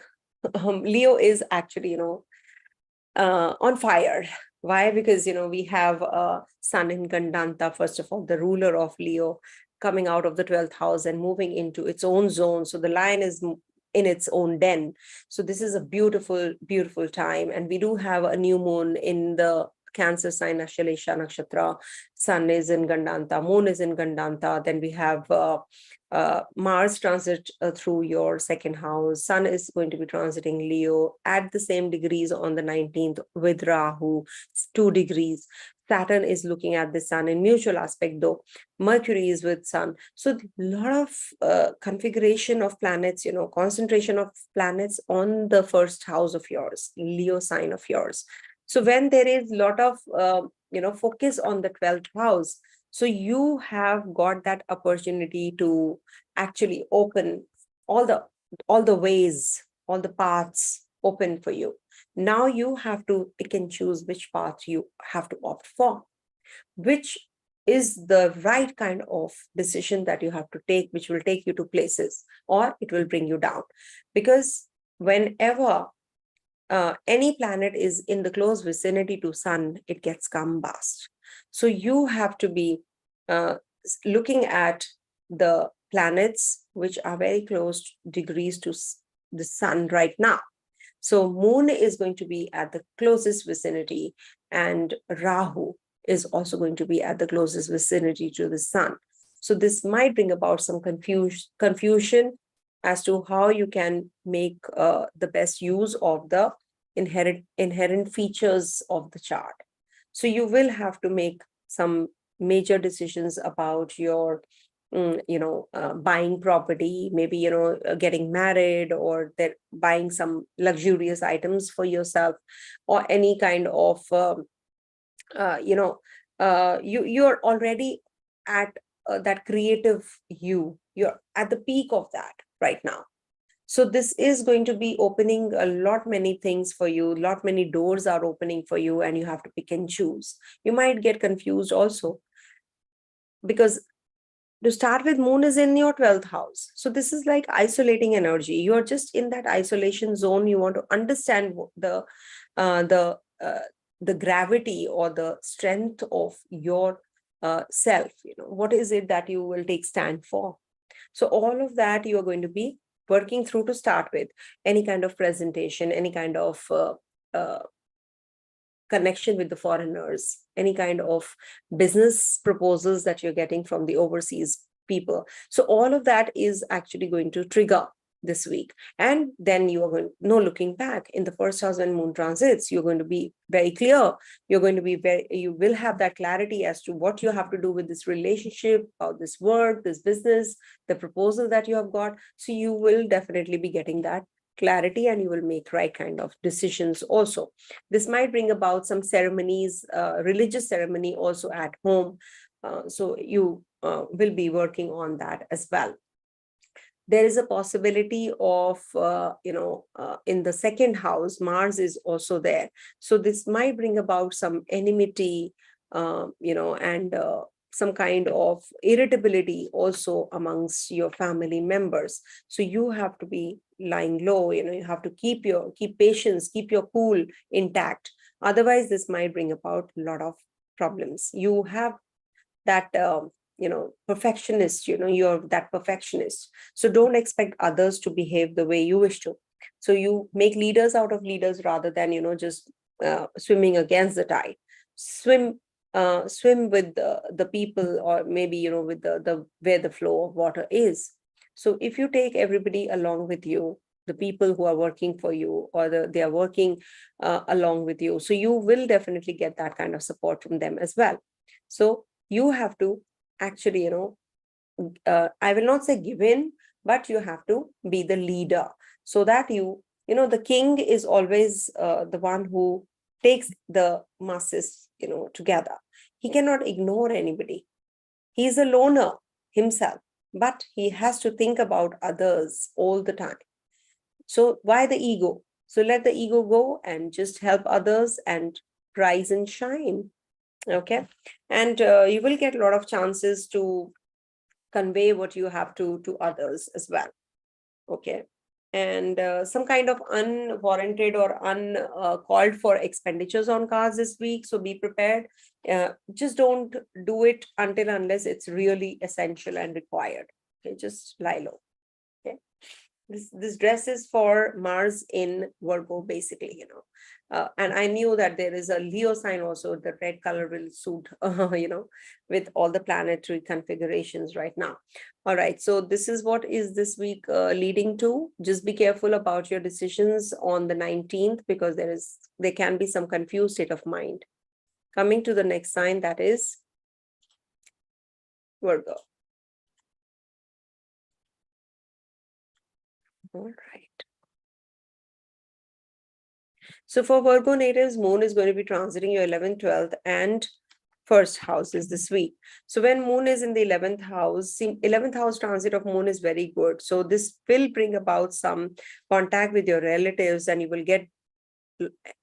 Leo is actually, on fire. Why? Because, we have Sun in Gandanta, first of all, the ruler of Leo, coming out of the 12th house and moving into its own zone. So the lion is in its own den. So this is a beautiful, beautiful time. And we do have a new moon in the Cancer sign, Ashalesha Nakshatra. Sun is in Gandanta, moon is in Gandanta. Then we have Mars transit through your 2nd house. Sun is going to be transiting Leo at the same degrees on the 19th with Rahu, 2 degrees. Saturn is looking at the Sun in mutual aspect, though. Mercury is with Sun. So a lot of configuration of planets, concentration of planets on the 1st house of yours, Leo sign of yours. So when there is a lot of, focus on the 12th house, so you have got that opportunity to actually open all the ways, all the paths open for you. Now you have to pick and choose which path you have to opt for, which is the right kind of decision that you have to take, which will take you to places, or it will bring you down. Because whenever any planet is in the close vicinity to Sun, it gets combust. So you have to be looking at the planets which are very close degrees to the Sun right now. So Moon is going to be at the closest vicinity, and Rahu is also going to be at the closest vicinity to the Sun. So this might bring about some confusion as to how you can make the best use of the inherent features of the chart. So you will have to make some major decisions about your buying property, maybe getting married, or buying some luxurious items for yourself, or any kind of you're already at that creative you're at the peak of that right now. So this is going to be opening a lot many things for you. A lot many doors are opening for you, and you have to pick and choose. You might get confused also, because to start with, Moon is in your 12th house. So this is like isolating energy. You're just in that isolation zone. You want to understand the gravity or the strength of your self. What is it that you will take stand for? So all of that you are going to be working through to start with. Any kind of presentation, any kind of connection with the foreigners, any kind of business proposals that you're getting from the overseas people. So all of that is actually going to trigger this week. And then you are going, no looking back. In the 1st house when Moon transits, you're going to be very clear. You're going to be you will have that clarity as to what you have to do with this relationship, about this work, this business, the proposal that you have got. So you will definitely be getting that clarity, and you will make right kind of decisions also. This might bring about some ceremonies, religious ceremony also at home. So you will be working on that as well. There is a possibility of, in the 2nd house, Mars is also there. So this might bring about some enmity, and some kind of irritability also amongst your family members. So you have to be lying low, you have to keep patience, keep your cool intact. Otherwise, this might bring about a lot of problems. You have that perfectionist, you're that perfectionist. So don't expect others to behave the way you wish to. So you make leaders out of leaders rather than just swimming against the tide. Swim with the people, or maybe with the where the flow of water is. So if you take everybody along with you, the people who are working for you, or they are working along with you, so you will definitely get that kind of support from them as well. So you have to actually, I will not say give in, but you have to be the leader, so that the king is always the one who takes the masses, together. He cannot ignore anybody. He is a loner himself, but he has to think about others all the time. So why the ego? So let the ego go and just help others and rise and shine. Okay. And you will get a lot of chances to convey what you have to others as well. Okay. And some kind of unwarranted or uncalled for expenditures on cars this week. So be prepared. Just don't do it unless it's really essential and required. Okay. Just lie low. Okay. This dress is for Mars in Virgo, basically, and I knew that there is a Leo sign also. The red color will suit, with all the planetary configurations right now. All right, so this is what is this week leading to. Just be careful about your decisions on the 19th, because there can be some confused state of mind. Coming to the next sign, that is Virgo. All right. So for Virgo natives, Moon is going to be transiting your 11th, 12th, and first houses this week. So when Moon is in the 11th house, 11th house transit of Moon is very good. So this will bring about some contact with your relatives, and you will get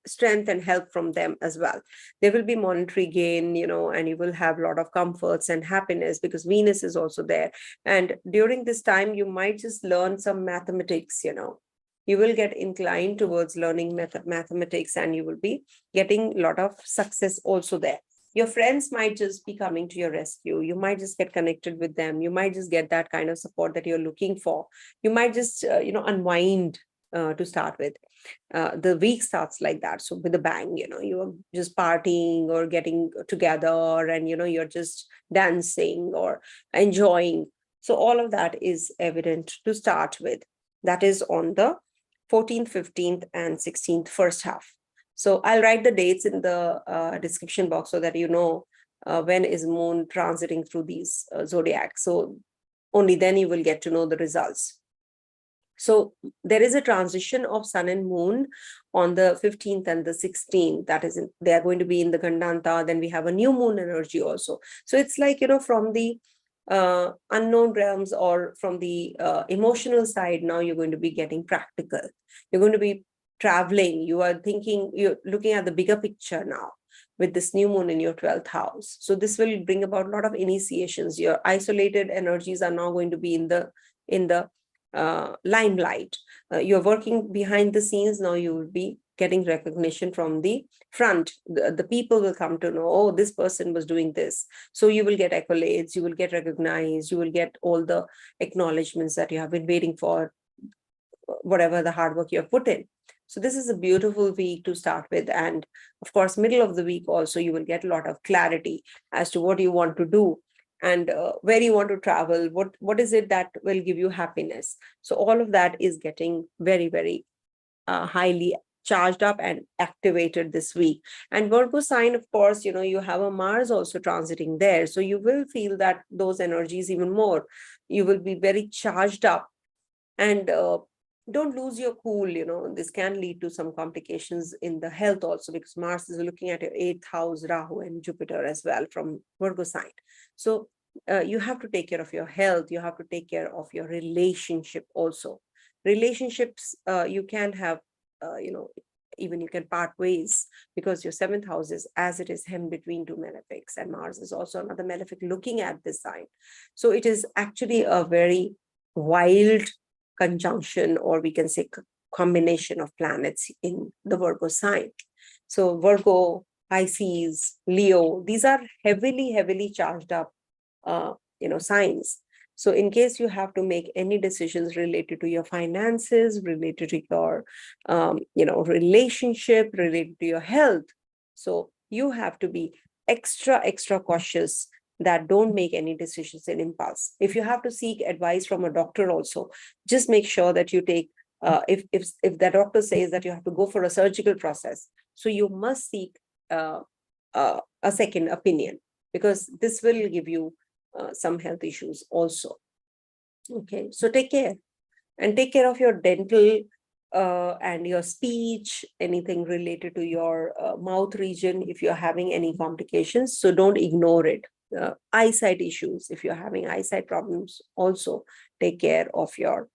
strength and help from them as well. There will be monetary gain, and you will have a lot of comforts and happiness, because Venus is also there. And during this time, you might just learn some mathematics, you will get inclined towards learning mathematics, and you will be getting a lot of success also there. Your friends might just be coming to your rescue. You might just get connected with them. You might just get that kind of support that you're looking for. You might just, unwind to start with. The week starts like that. So with a bang, you're just partying or getting together, and, you're just dancing or enjoying. So all of that is evident to start with. That is on the 14th, 15th, and 16th first half. So I'll write the dates in the description box, so that when is Moon transiting through these zodiacs. So only then you will get to know the results. So there is a transition of Sun and Moon on the 15th and the 16th. That is, they are going to be in the Gandanta. Then we have a new Moon energy also. So it's like, from the unknown realms, or from the emotional side, now you're going to be getting practical. You're going to be traveling. You're looking at the bigger picture now with this new Moon in your 12th house. So this will bring about a lot of initiations. Your isolated energies are now going to be in the limelight. You're working behind the scenes. Now you will be getting recognition from the front. The people will come to know, oh, this person was doing this. So you will get accolades, you will get recognized, you will get all the acknowledgements that you have been waiting for, whatever the hard work you have put in. So this is a beautiful week to start with. And of course, middle of the week also, you will get a lot of clarity as to what you want to do, and where you want to travel, what is it that will give you happiness. So all of that is getting very, very highly charged up and activated this week. And Virgo sign, of course, you have a Mars also transiting there. So you will feel that those energies even more. You will be very charged up, and don't lose your cool. This can lead to some complications in the health also, because Mars is looking at your 8th house, Rahu and Jupiter as well from Virgo sign. So you have to take care of your health. You have to take care of your relationship also. Relationships, you can have, even you can part ways, because your seventh house is, as it is hemmed between two malefics, and Mars is also another malefic looking at this sign. So it is actually a very wild conjunction, or we can say combination of planets in the Virgo sign. So Virgo, Pisces, Leo, these are heavily charged up signs. So in case you have to make any decisions related to your finances, related to your relationship, related to your health, so you have to be extra cautious that don't make any decisions in impulse. If you have to seek advice from a doctor also, just make sure that you take if the doctor says that you have to go for a surgical process, so you must seek a second opinion, because this will give you some health issues also. Okay, so take care, and take care of your dental and your speech, anything related to your mouth region if you're having any complications. So don't ignore it. Eyesight issues, if you're having eyesight problems, also take care of your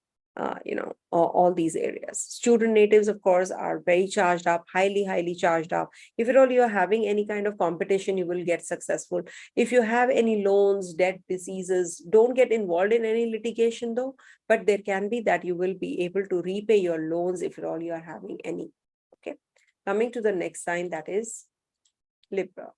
all these areas. Student natives, of course, are very charged up, highly charged up. If at all you're having any kind of competition, you will get successful. If you have any loans, debt, diseases, don't get involved in any litigation though, but there can be that you will be able to repay your loans if at all you are having any. Okay, coming to the next sign, that is Libra.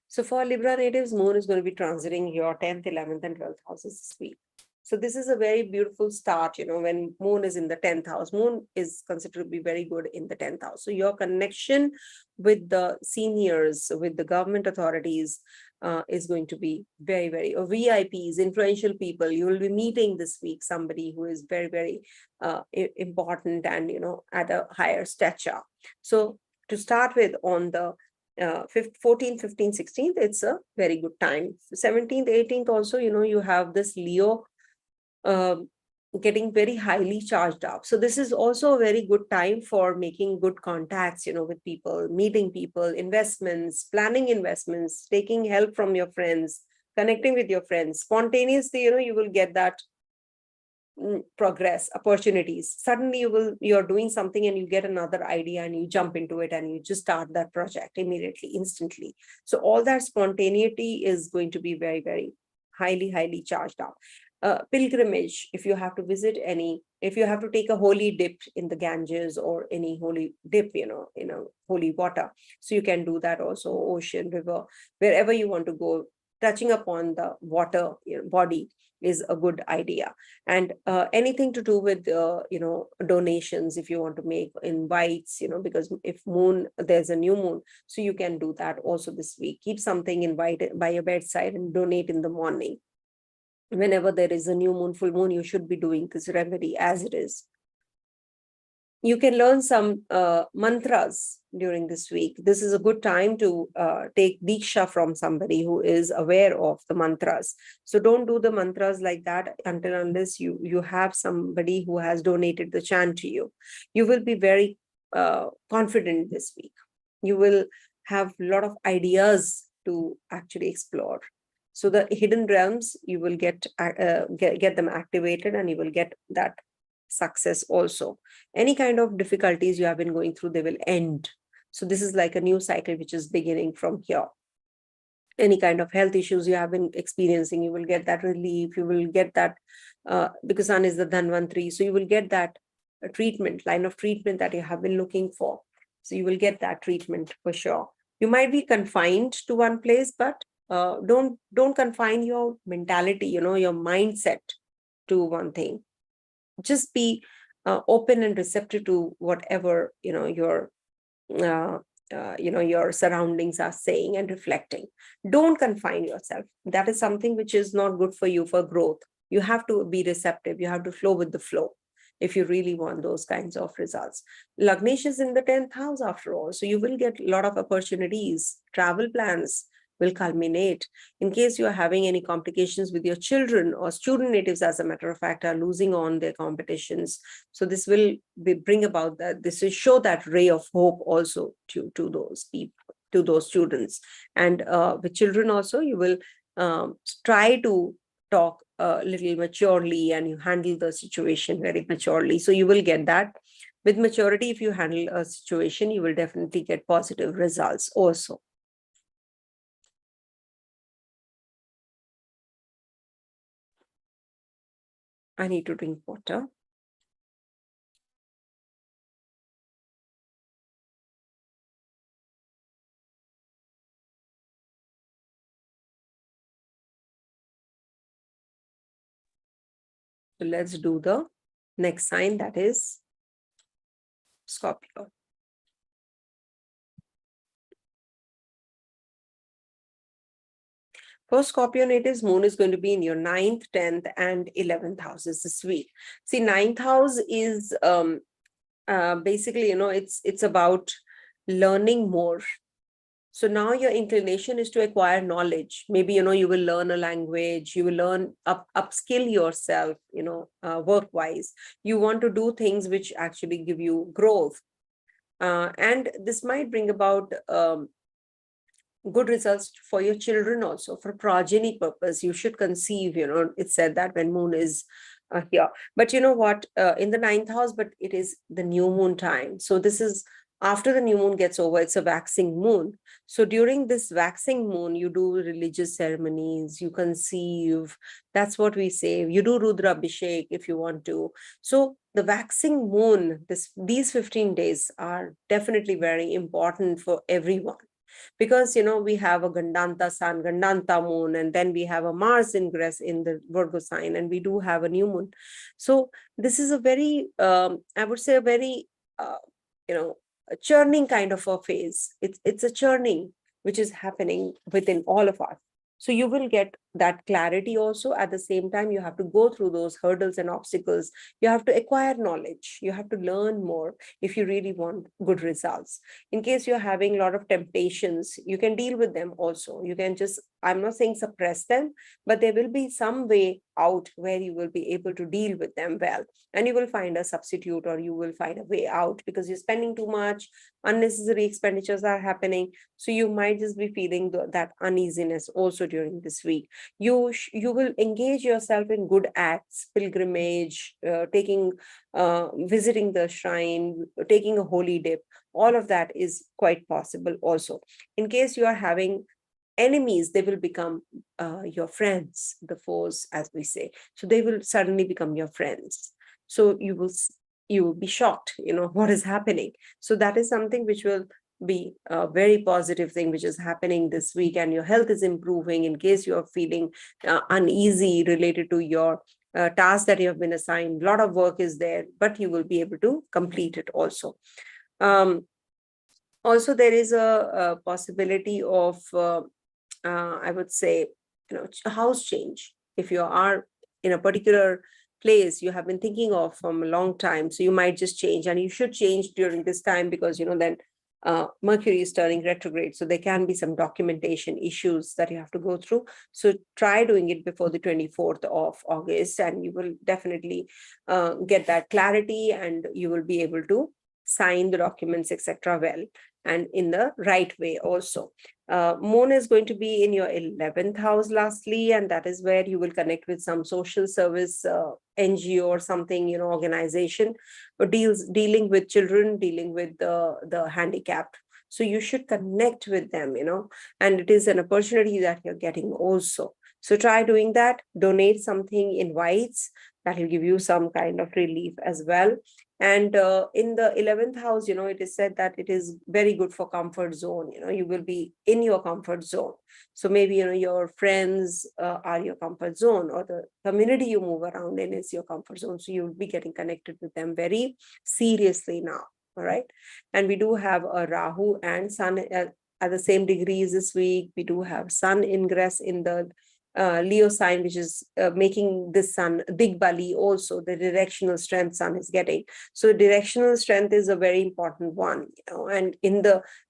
So for Libra natives, Moon is going to be transiting your 10th, 11th, and 12th houses this week. So this is a very beautiful start, when Moon is in the 10th house. Moon is considered to be very good in the 10th house. So your connection with the seniors, with the government authorities is going to be very, or VIPs, influential people. You will be meeting this week somebody who is very important and, at a higher stature. So to start with, on the 14th, 15th, 16th, it's a very good time. 17th, 18th also, you have this Leo getting very highly charged up. So this is also a very good time for making good contacts, with people, meeting people, investments, planning investments, taking help from your friends, connecting with your friends. Spontaneously, you will get that progress, opportunities. Suddenly you're doing something and you get another idea and you jump into it and you just start that project immediately, instantly. So all that spontaneity is going to be very highly charged up. Pilgrimage, if you have to visit if you have to take a holy dip in the Ganges or any holy dip, in holy water, so you can do that also. Ocean, river, wherever you want to go, touching upon the water body is a good idea. And anything to do with donations, if you want to make invites, because if there's a new moon, so you can do that also this week. Keep something invited by your bedside and donate in the morning. Whenever there is a new moon, full moon, you should be doing this remedy as it is. You can learn some mantras during this week. This is a good time to take Diksha from somebody who is aware of the mantras. So don't do the mantras like that unless you have somebody who has donated the chant to you. You will be very confident this week. You will have a lot of ideas to actually explore. So the hidden realms, you will get them activated, and you will get that success also. Any kind of difficulties you have been going through, they will end. So this is like a new cycle which is beginning from here. Any kind of health issues you have been experiencing, you will get that relief. You will get that because Sun is the Dhanvantri, so you will get that line of treatment that you have been looking for. So you will get that treatment for sure. You might be confined to one place, but don't confine your mentality, your mindset to one thing. Just be open and receptive to whatever your surroundings are saying and reflecting. Don't confine yourself. That is something which is not good for you for growth. You have to be receptive. You have to flow with the flow if you really want those kinds of results. Lagnesh is in the 10th house after all, so you will get a lot of opportunities. Travel plans will culminate. In case you are having any complications with your children, or student natives, as a matter of fact, are losing on their competitions, so this will bring about that. This will show that ray of hope also to those people, to those students. And with children also, you will try to talk a little maturely and you handle the situation very maturely. So you will get that. With maturity, if you handle a situation, you will definitely get positive results also. I need to drink water. So let's do the next sign, that is Scorpio. For Scorpio natives, moon is going to be in your 9th, 10th, and 11th houses this week. See, 9th house is basically, it's about learning more. So now your inclination is to acquire knowledge. Maybe, you will learn a language, you will learn upskill yourself, work-wise. You want to do things which actually give you growth. And this might bring about good results for your children also. For progeny purpose, you should conceive, it's said that when moon is here. But you know what, in the 9th house, but it is the new moon time. So this is after the new moon gets over, it's a waxing moon. So during this waxing moon, you do religious ceremonies, you conceive. That's what we say. You do Rudra Abhishek if you want to. So the waxing moon, these 15 days are definitely very important for everyone. Because, we have a Gandanta sun, Gandanta moon, and then we have a Mars ingress in the Virgo sign, and we do have a new moon. So this is a very, I would say a very, a churning kind of a phase. It's a churning which is happening within all of us. So you will get that clarity also. At the same time, you have to go through those hurdles and obstacles. You have to acquire knowledge. You have to learn more if you really want good results. In case you're having a lot of temptations, you can deal with them also. You can just, I'm not saying suppress them, but there will be some way out where you will be able to deal with them well. And you will find a substitute, or you will find a way out, because you're spending too much, unnecessary expenditures are happening. So you might just be feeling that uneasiness also during this week. You will engage yourself in good acts, pilgrimage, visiting the shrine, taking a holy dip. All of that is quite possible also. In case you are having enemies, they will become your friends, the foes, as we say. So they will suddenly become your friends. So you will be shocked, what is happening. So that is something which will be a very positive thing which is happening this week, and your health is improving. In case you are feeling uneasy related to your task that you have been assigned, a lot of work is there, but you will be able to complete it also. Also, there is a possibility of, I would say, house change. If you are in a particular place you have been thinking of from a long time, so you might just change, and you should change during this time, because then Mercury is turning retrograde, so there can be some documentation issues that you have to go through. So try doing it before the 24th of August, and you will definitely get that clarity, and you will be able to sign the documents, etc. well, and in the right way also. Moon is going to be in your 11th house lastly, and that is where you will connect with some social service NGO or something, organization, or dealing with children, dealing with the handicapped. So you should connect with them, and it is an opportunity that you're getting also. So try doing that. Donate something in whites. That will give you some kind of relief as well. And in the 11th house, it is said that it is very good for comfort zone. You will be in your comfort zone. So maybe, your friends are your comfort zone, or the community you move around in is your comfort zone. So you will be getting connected with them very seriously now. All right. And we do have a Rahu and Sun at the same degrees this week. We do have Sun ingress in the Leo sign, which is making this sun Digbali also, the directional strength sun is getting. So directional strength is a very important one, and in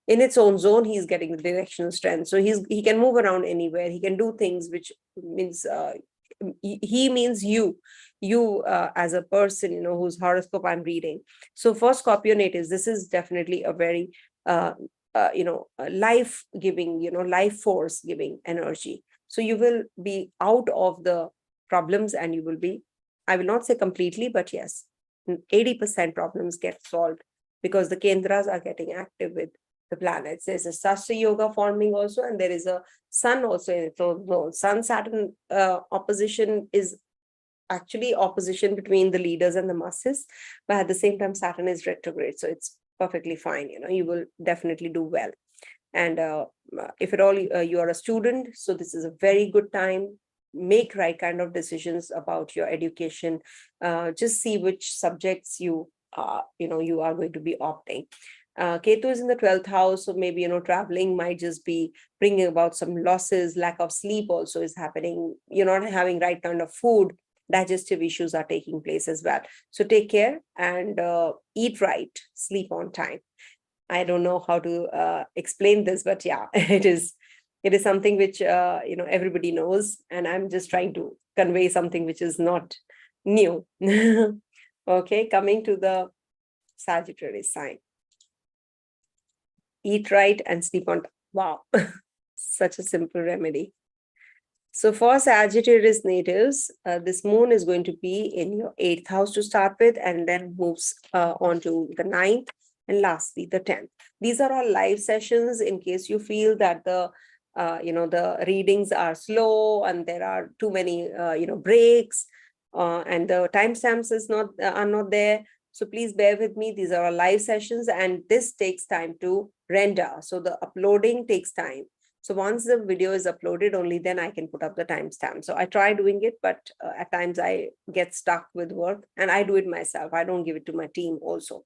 its own zone, he's getting the directional strength. So he can move around anywhere. He can do things, which means he means you as a person, whose horoscope I'm reading. So for Scorpio natives, this is definitely a very life giving, life force giving energy. So you will be out of the problems, and you will be, I will not say completely, but yes, 80% problems get solved because the Kendras are getting active with the planets. There's a Sastra Yoga forming also, and there is a Sun also in it. So Sun Saturn opposition is actually opposition between the leaders and the masses, but at the same time Saturn is retrograde, so it's perfectly fine. You will definitely do well. And if at all you are a student, so this is a very good time. Make right kind of decisions about your education. Just see which subjects you are going to be opting. Ketu is in the 12th house, so maybe traveling might just be bringing about some losses. Lack of sleep also is happening. You're not having right kind of food. Digestive issues are taking place as well. So take care and eat right, sleep on time. I don't know how to explain this, but yeah, it is something which everybody knows, and I'm just trying to convey something which is not new. Okay, coming to the Sagittarius sign. Eat right and sleep on time. Wow, such a simple remedy. So for Sagittarius natives, this moon is going to be in your 8th house to start with, and then moves on to the 9th, and lastly the 10th. These are all live sessions in case you feel that the readings are slow and there are too many breaks, and the timestamps are not there. So please bear with me. These are all live sessions, and this takes time to render. So the uploading takes time. So once the video is uploaded, only then I can put up the timestamp. So I try doing it, but at times I get stuck with work, and I do it myself. I don't give it to my team also.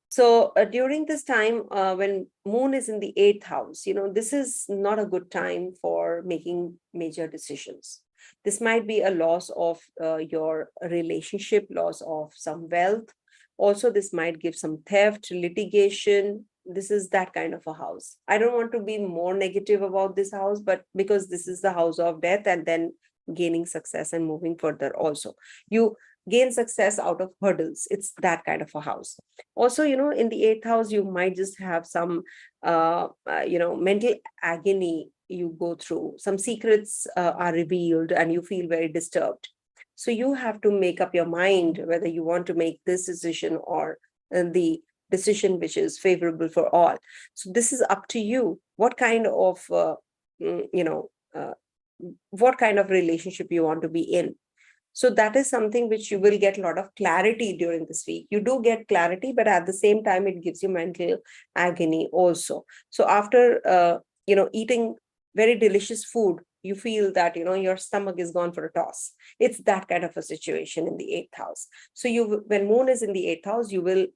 So during this time, when moon is in the 8th house, this is not a good time for making major decisions. This might be a loss of your relationship, loss of some wealth. Also, this might give some theft, litigation. This is that kind of a house. I don't want to be more negative about this house, but because this is the house of death and then gaining success and moving further also. You gain success out of hurdles. It's that kind of a house. Also, in the 8th house, you might just have some, mental agony you go through. Some secrets are revealed and you feel very disturbed. So you have to make up your mind whether you want to make this decision or the decision which is favorable for all. So this is up to you. What kind of, what kind of relationship you want to be in. So that is something which you will get a lot of clarity during this week. You do get clarity, but at the same time, it gives you mental agony also. So after, eating very delicious food, you feel that, your stomach is gone for a toss. It's that kind of a situation in the 8th house. So when moon is in the 8th house, you will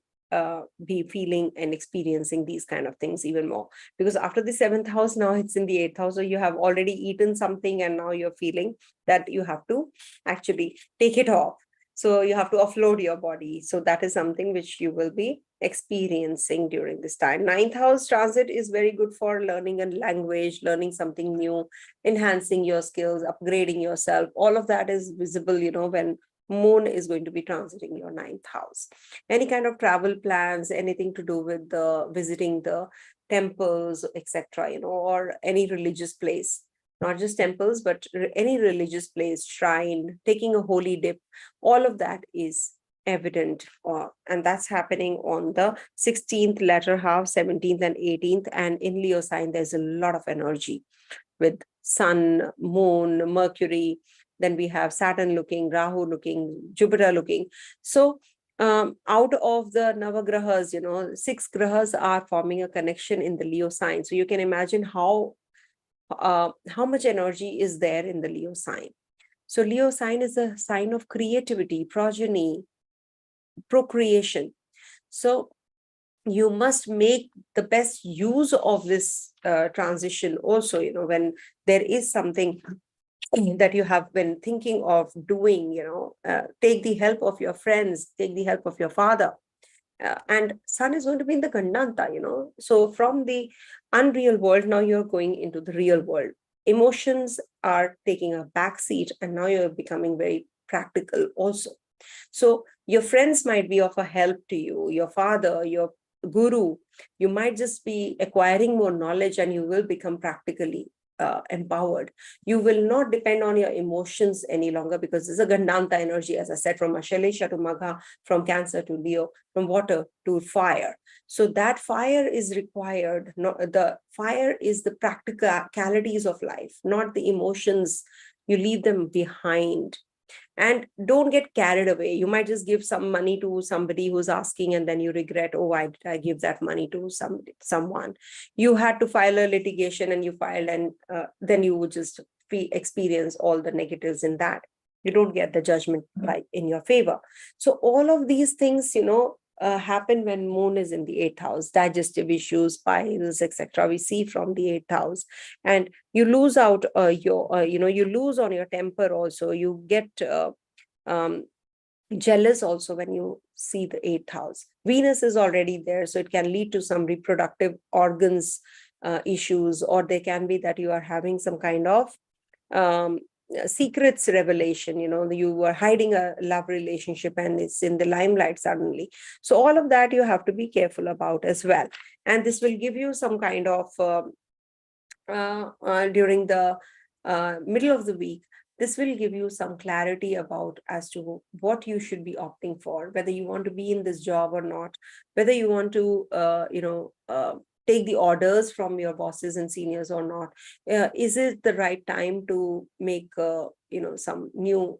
be feeling and experiencing these kind of things even more, because after the 7th house, now it's in the 8th house. So you have already eaten something and now you're feeling that you have to actually take it off. So you have to offload your body. So that is something which you will be experiencing during this time. 9th house transit is very good for learning a language, learning something new, enhancing your skills, upgrading yourself. All of that is visible, when moon is going to be transiting your 9th house. Any kind of travel plans, anything to do with visiting the temples, etc., or any religious place, not just temples, but any religious place, shrine, taking a holy dip, all of that is evident. And that's happening on the 16th latter half, 17th and 18th. And in Leo sign, there's a lot of energy with Sun, Moon, Mercury. Then we have Saturn looking, Rahu looking, Jupiter looking. So out of the Navagrahas, 6 grahas are forming a connection in the Leo sign. So you can imagine how much energy is there in the Leo sign. So Leo sign is a sign of creativity, progeny, procreation. So you must make the best use of this transition also, when there is something that you have been thinking of doing, take the help of your friends, take the help of your father. And Sun is going to be in the Gandanta, So from the unreal world, now you're going into the real world. Emotions are taking a backseat, and now you're becoming very practical also. So your friends might be of a help to you, your father, your guru. You might just be acquiring more knowledge, and you will become practically empowered. You will not depend on your emotions any longer, because this is a Gandanta energy, as I said, from Ashalesha to Magha, from Cancer to Leo, from water to fire. So that fire is required. The fire is the practicalities of life, not the emotions. You leave them behind. And don't get carried away. You might just give some money to somebody who's asking, and then you regret, oh, why did I give that money to someone? You had to file a litigation, and you filed, and then you would just experience all the negatives in that. You don't get the judgment in your favor. So all of these things, happen when moon is in the 8th house. Digestive issues, piles, etc. We see from the 8th house. And you lose out you lose on your temper also. You get jealous also when you see the 8th house. Venus is already there, so it can lead to some reproductive organs issues, or they can be that you are having some kind of secrets revelation. You were hiding a love relationship and it's in the limelight suddenly. So all of that you have to be careful about as well. And this will give you some kind of during the middle of the week, this will give you some clarity about as to what you should be opting for, whether you want to be in this job or not, whether you want to take the orders from your bosses and seniors or not. Is it the right time to make some new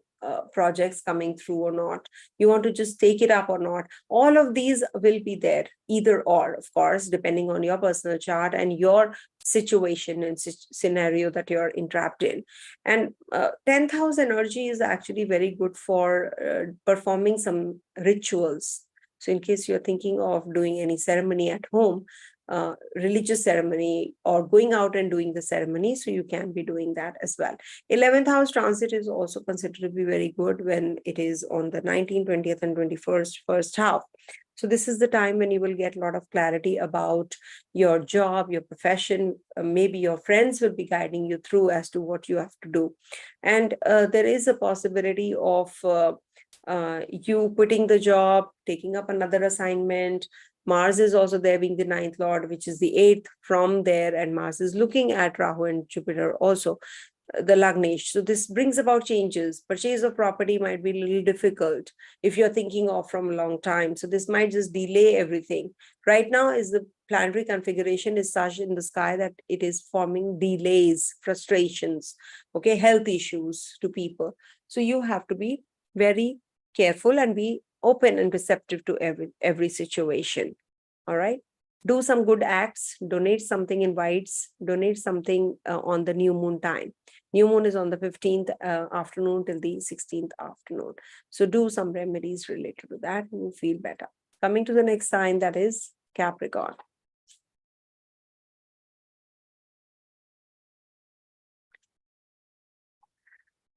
projects coming through or not? You want to just take it up or not? All of these will be there, either or, of course, depending on your personal chart and your situation and scenario that you're entrapped in. And 10th house energy is actually very good for performing some rituals. So in case you're thinking of doing any ceremony at home, religious ceremony, or going out and doing the ceremony, so you can be doing that as well. 11th house transit is also considered to be very good when it is on the 19th, 20th and 21st first half. So this is the time when you will get a lot of clarity about your job, your profession. Maybe your friends will be guiding you through as to what you have to do. And there is a possibility of you quitting the job, taking up another assignment. Mars is also there, being the 9th lord, which is the 8th from there, and Mars is looking at Rahu and Jupiter also, the Lagnesh. So this brings about changes. Purchase of property might be a little difficult if you're thinking of from a long time. So this might just delay everything. Right now is the planetary configuration is such in the sky that it is forming delays, frustrations, okay, health issues to people. So you have to be very careful and be open and receptive to every situation. All right. Do some good acts, donate something in whites, donate something on the new moon time. New moon is on the 15th afternoon till the 16th afternoon. So do some remedies related to that and you feel better. Coming to the next sign, that is Capricorn.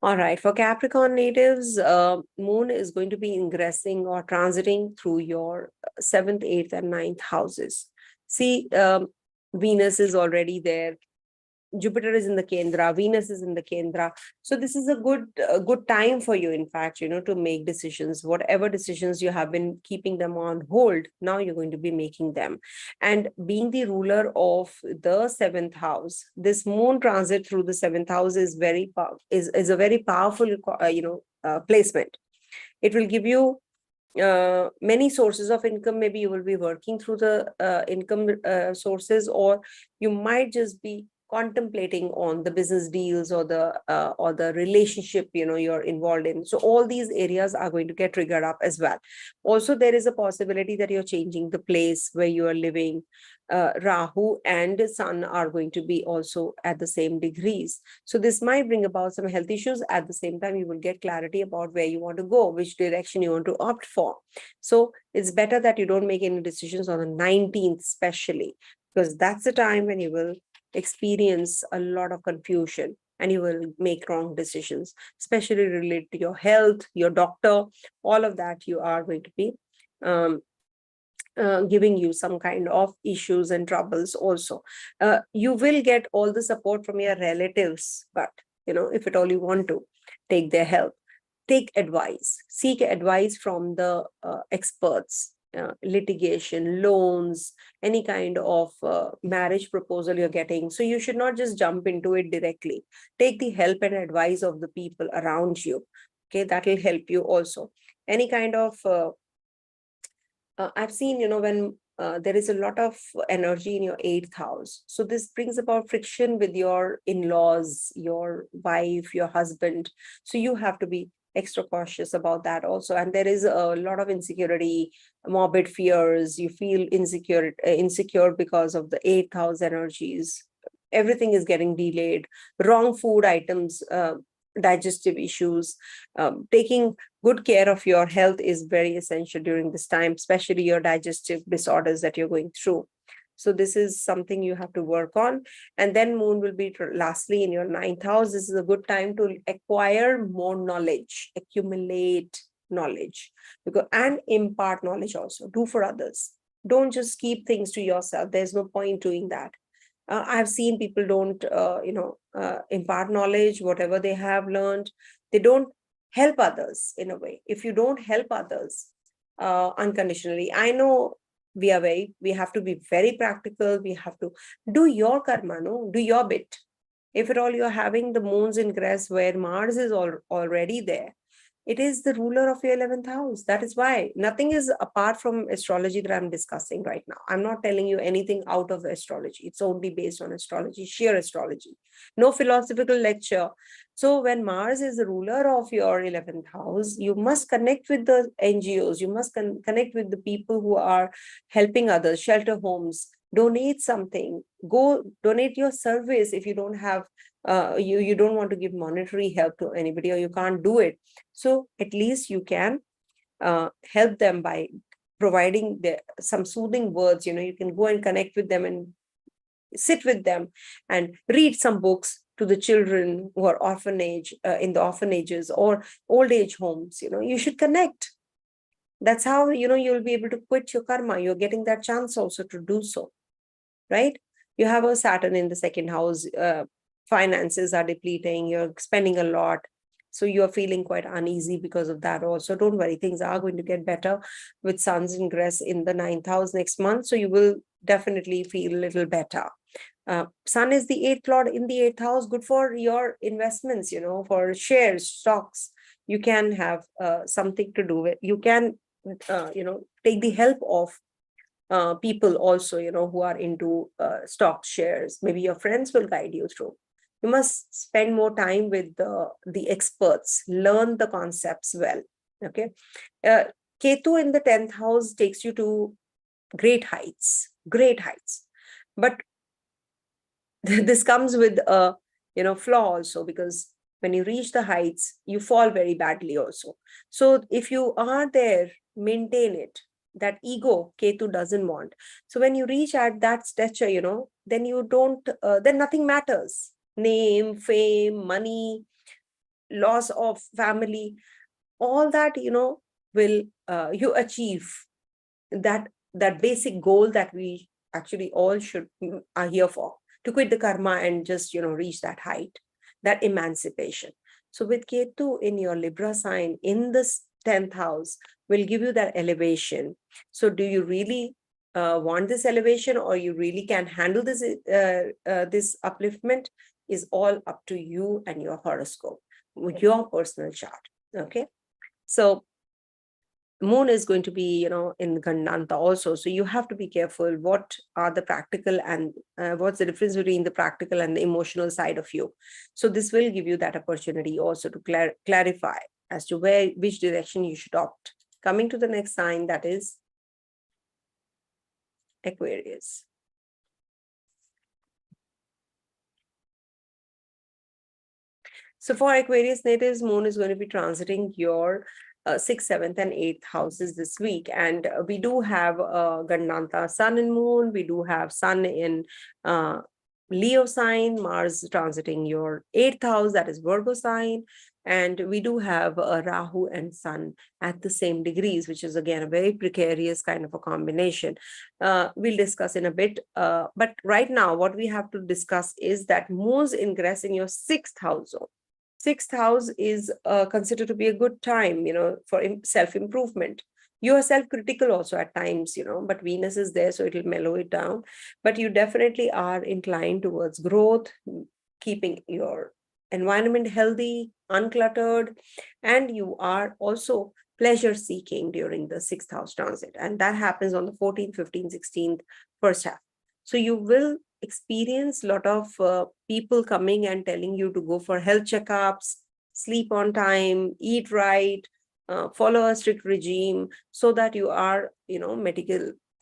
All right, for Capricorn natives, moon is going to be ingressing or transiting through your 7th, 8th and 9th houses. See, Venus is already there. Jupiter is in the Kendra, Venus is in the Kendra. So this is a good time for you, in fact, to make decisions. Whatever decisions you have been keeping them on hold, now you're going to be making them. And being the ruler of the 7th house, this moon transit through the 7th house is a very powerful, placement. It will give you many sources of income. Maybe you will be working through the income sources, or you might just be contemplating on the business deals or the relationship you're involved in. So all these areas are going to get triggered up as well. Also, there is a possibility that you're changing the place where you are living. Rahu and Sun are going to be also at the same degrees. So this might bring about some health issues. At the same time, you will get clarity about where you want to go, which direction you want to opt for. So it's better that you don't make any decisions on the 19th, especially, because that's the time when you will experience a lot of confusion and you will make wrong decisions, especially related to your health, your doctor, all of that. You are going to be giving you some kind of issues and troubles also. You will get all the support from your relatives, but if at all you want to take their help, take advice, seek advice from the experts. litigation, loans, any kind of marriage proposal you're getting. So you should not just jump into it directly. Take the help and advice of the people around you. Okay, that will help you also. Any kind of I've seen, when there is a lot of energy in your eighth house. So this brings about friction with your in-laws, your wife, your husband. So you have to be extra cautious about that also. And there is a lot of insecurity, morbid fears. You feel insecure because of the eighth house energies. Everything is getting delayed. Wrong food items, digestive issues. Taking good care of your health is very essential during this time, especially your digestive disorders that you're going through. So this is something you have to work on. And then moon will be lastly in your ninth house. This is a good time to acquire more knowledge, accumulate knowledge, and impart knowledge also. Do for others. Don't just keep things to yourself. There's no point doing that. I've seen people don't, impart knowledge, whatever they have learned. They don't help others in a way. If you don't help others unconditionally, I know we have to be very practical. We have to do your karma, no? Do your bit. If at all you're having the moon's ingress where Mars is already there, it is the ruler of your 11th house. That is why nothing is apart from astrology that I'm discussing right now. I'm not telling you anything out of astrology. It's only based on astrology, sheer astrology. No philosophical lecture. So when Mars is the ruler of your 11th house, you must connect with the NGOs. You must connect with the people who are helping others, shelter homes. Donate something. Go donate your service if you don't have you don't want to give monetary help to anybody, or you can't do it. So at least you can help them by providing some soothing words. You can go and connect with them and sit with them and read some books to the children who are in the orphanages or old age homes. You should connect. That's how you'll be able to quit your karma. You're getting that chance also to do so, right? You have a Saturn in the second house. Finances are depleting. You're spending a lot. So you're feeling quite uneasy because of that also. Don't worry, things are going to get better with Sun's ingress in the ninth house next month. So you will definitely feel a little better. Sun is the eighth lord in the eighth house. Good for your investments, for shares, stocks. You can have something to do with. You can, take the help of people also, who are into stock shares. Maybe your friends will guide you through. You must spend more time with the experts, learn the concepts well. Okay. Ketu in the 10th house takes you to great heights. But this comes with a flaw also, because when you reach the heights, you fall very badly also. So if you are there, maintain it. That ego Ketu doesn't want. So when you reach at that stature, then you don't, then nothing matters. Name, fame, money, loss of family, all that, will you achieve that basic goal that we actually all are here for, to quit the karma and just, reach that height, that emancipation. So with Ketu in your Libra sign in this 10th house will give you that elevation. So do you really want this elevation, or you really can handle this this upliftment? Is all up to you and your horoscope, your personal chart. Okay. So moon is going to be, in Gandanta also. So you have to be careful. What are the practical and what's the difference between the practical and the emotional side of you? So this will give you that opportunity also to clarify as to which direction you should opt. Coming to the next sign, that is Aquarius. So for Aquarius natives, moon is going to be transiting your 6th, 7th, and 8th houses this week. And we do have Gandanta sun and moon. We do have sun in Leo sign, Mars transiting your 8th house, that is Virgo sign. And we do have Rahu and Sun at the same degrees, which is again a very precarious kind of a combination. We'll discuss in a bit. But right now, what we have to discuss is that moon's ingress in your 6th house zone. 6th house is considered to be a good time, for self-improvement. You are self-critical also at times, but Venus is there, so it'll mellow it down. But you definitely are inclined towards growth, keeping your environment healthy, uncluttered, and you are also pleasure seeking during the sixth house transit. And that happens on the 14th, 15th, 16th, first half. So you will experience a lot of people coming and telling you to go for health checkups, sleep on time, eat right, follow a strict regime, so that you are,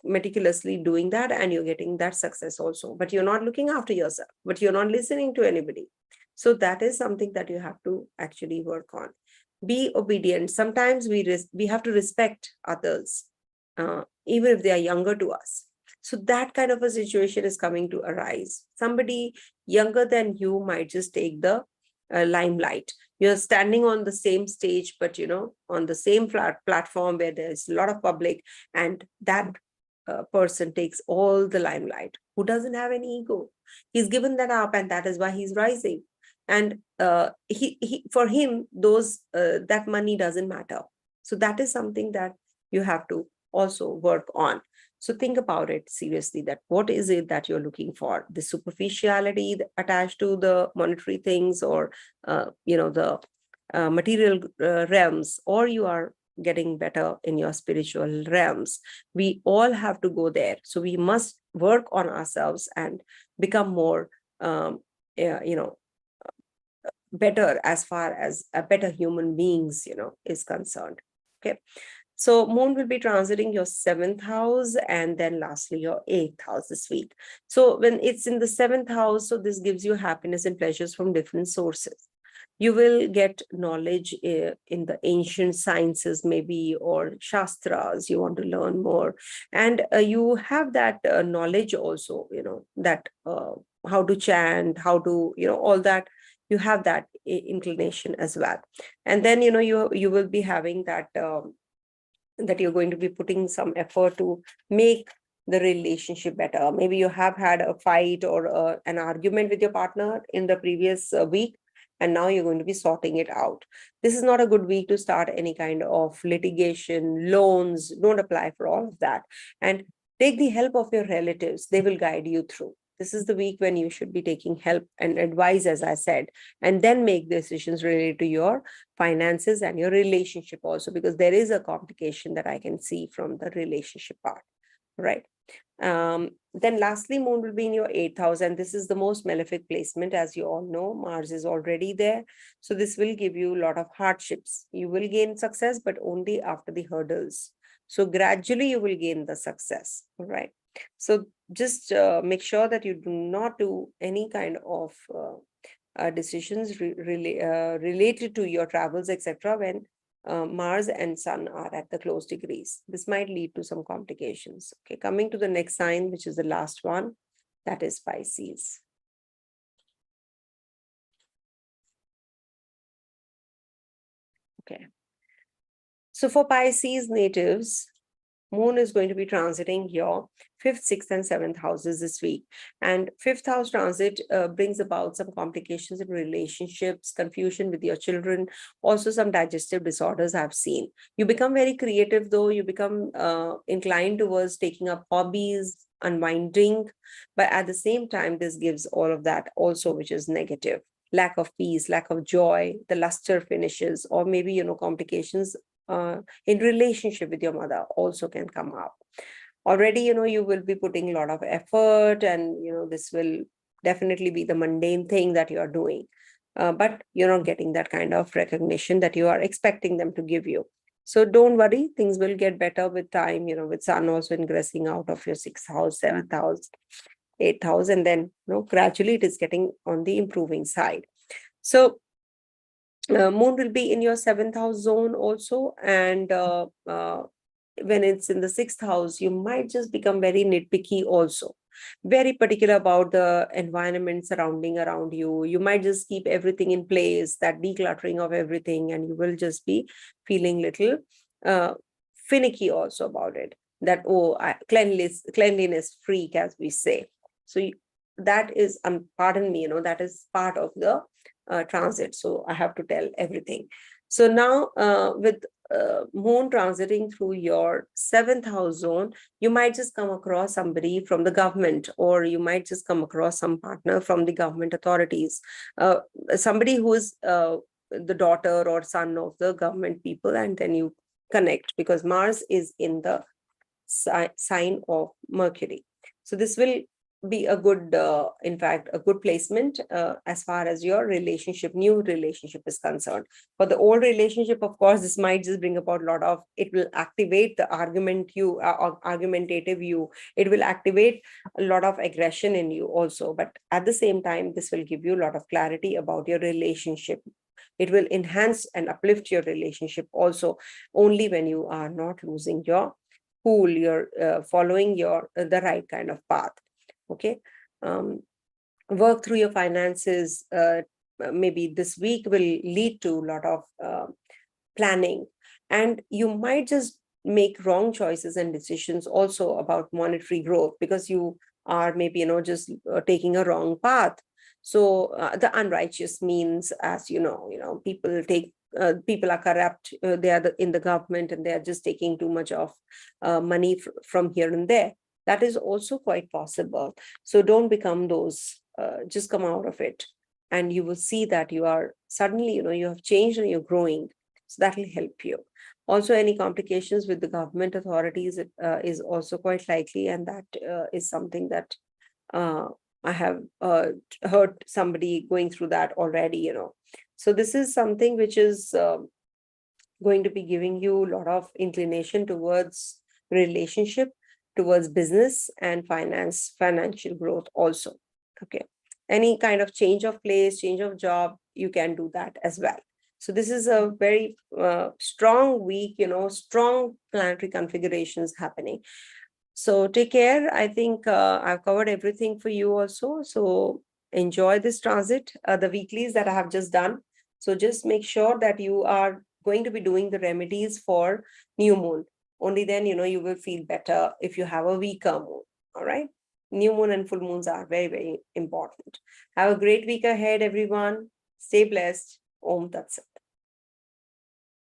meticulously doing that, and you're getting that success also. But you're not looking after yourself, but you're not listening to anybody. So that is something that you have to actually work on. Be obedient. Sometimes we have to respect others, even if they are younger to us. So that kind of a situation is coming to arise. Somebody younger than you might just take the limelight. You're standing on the same stage, but on the same platform where there's a lot of public, and that person takes all the limelight, who doesn't have any ego. He's given that up, and that is why he's rising. And he for him, those that money doesn't matter. So that is something that you have to also work on. So think about it seriously, that what is it that you're looking for? The superficiality attached to the monetary things, or the material realms, or you are getting better in your spiritual realms. We all have to go there. So we must work on ourselves and become more better, as far as a better human beings is concerned. Okay, so moon will be transiting your 7th house, and then lastly your 8th house this week. So when it's in the 7th house, so this gives you happiness and pleasures from different sources. You will get knowledge in the ancient sciences, maybe, or shastras. You want to learn more, and you have that knowledge also, that how to chant, how to, all that. You have that inclination as well. And then you will be having that that you're going to be putting some effort to make the relationship better. Maybe you have had a fight or an argument with your partner in the previous week, and now you're going to be sorting it out. This is not a good week to start any kind of litigation, loans. Don't apply for all of that. And take the help of your relatives. They will guide you through. This is the week when you should be taking help and advice, as I said, and then make decisions related to your finances and your relationship also, because there is a complication that I can see from the relationship part, right? Then lastly, moon will be in your 8th house, and this is the most malefic placement. As you all know, Mars is already there. So this will give you a lot of hardships. You will gain success, but only after the hurdles. So gradually you will gain the success, right? So just make sure that you do not do any kind of decisions related to your travels, etc., when Mars and Sun are at the close degrees. This might lead to some complications. Okay, coming to the next sign, which is the last one, that is Pisces. Okay. So for Pisces natives, moon is going to be transiting your 5th, 6th, and 7th houses this week. And 5th house transit brings about some complications in relationships, confusion with your children, also some digestive disorders I've seen. You become very creative, though. You become inclined towards taking up hobbies, unwinding. But at the same time, this gives all of that also, which is negative. Lack of peace, lack of joy, the luster finishes, or maybe, complications in relationship with your mother also can come up. Already, you will be putting a lot of effort, and, this will definitely be the mundane thing that you are doing. But you're not getting that kind of recognition that you are expecting them to give you. So don't worry, things will get better with time, with Sun also ingressing out of your 6th house, 7th house, 8th house, and then, gradually it is getting on the improving side. So moon will be in your 7th house zone also, and when it's in the 6th house, you might just become very nitpicky also, very particular about the environment surrounding around you. You might just keep everything in place, that decluttering of everything, and you will just be feeling little finicky also about it, that cleanliness freak, as we say. So that is, pardon me, that is part of the transit. So I have to tell everything. So now with moon transiting through your 7th house zone, you might just come across somebody from the government, or you might just come across some partner from the government authorities, somebody who is the daughter or son of the government people, and then you connect because Mars is in the sign of Mercury. So this will be a good, in fact, a good placement as far as your new relationship is concerned. For the old relationship, of course, this might just bring about a lot of, it will activate the argumentative you. It will activate a lot of aggression in you also. But at the same time, this will give you a lot of clarity about your relationship. It will enhance and uplift your relationship also, only when you are not losing your cool, you're following the right kind of path. Okay. Work through your finances. Maybe this week will lead to a lot of planning, and you might just make wrong choices and decisions also about monetary growth, because you are maybe just taking a wrong path. So the unrighteous means, as people are corrupt, they are in the government, and they are just taking too much of money from here and there. That is also quite possible. So don't become those, just come out of it, and you will see that you are suddenly, you have changed and you're growing. So that will help you. Also, any complications with the government authorities is also quite likely, and that is something that I have heard somebody going through that already, So this is something which is going to be giving you a lot of inclination towards relationship, towards business and financial growth also. Okay. Any kind of change of place, change of job, you can do that as well. So this is a very strong week, strong planetary configurations happening. So take care. I think I've covered everything for you also. So enjoy this transit, the weeklies that I have just done. So just make sure that you are going to be doing the remedies for new moon. Only then, you will feel better if you have a weaker moon. All right. New moon and full moons are very, very important. Have a great week ahead, everyone. Stay blessed. Om Tat Sat.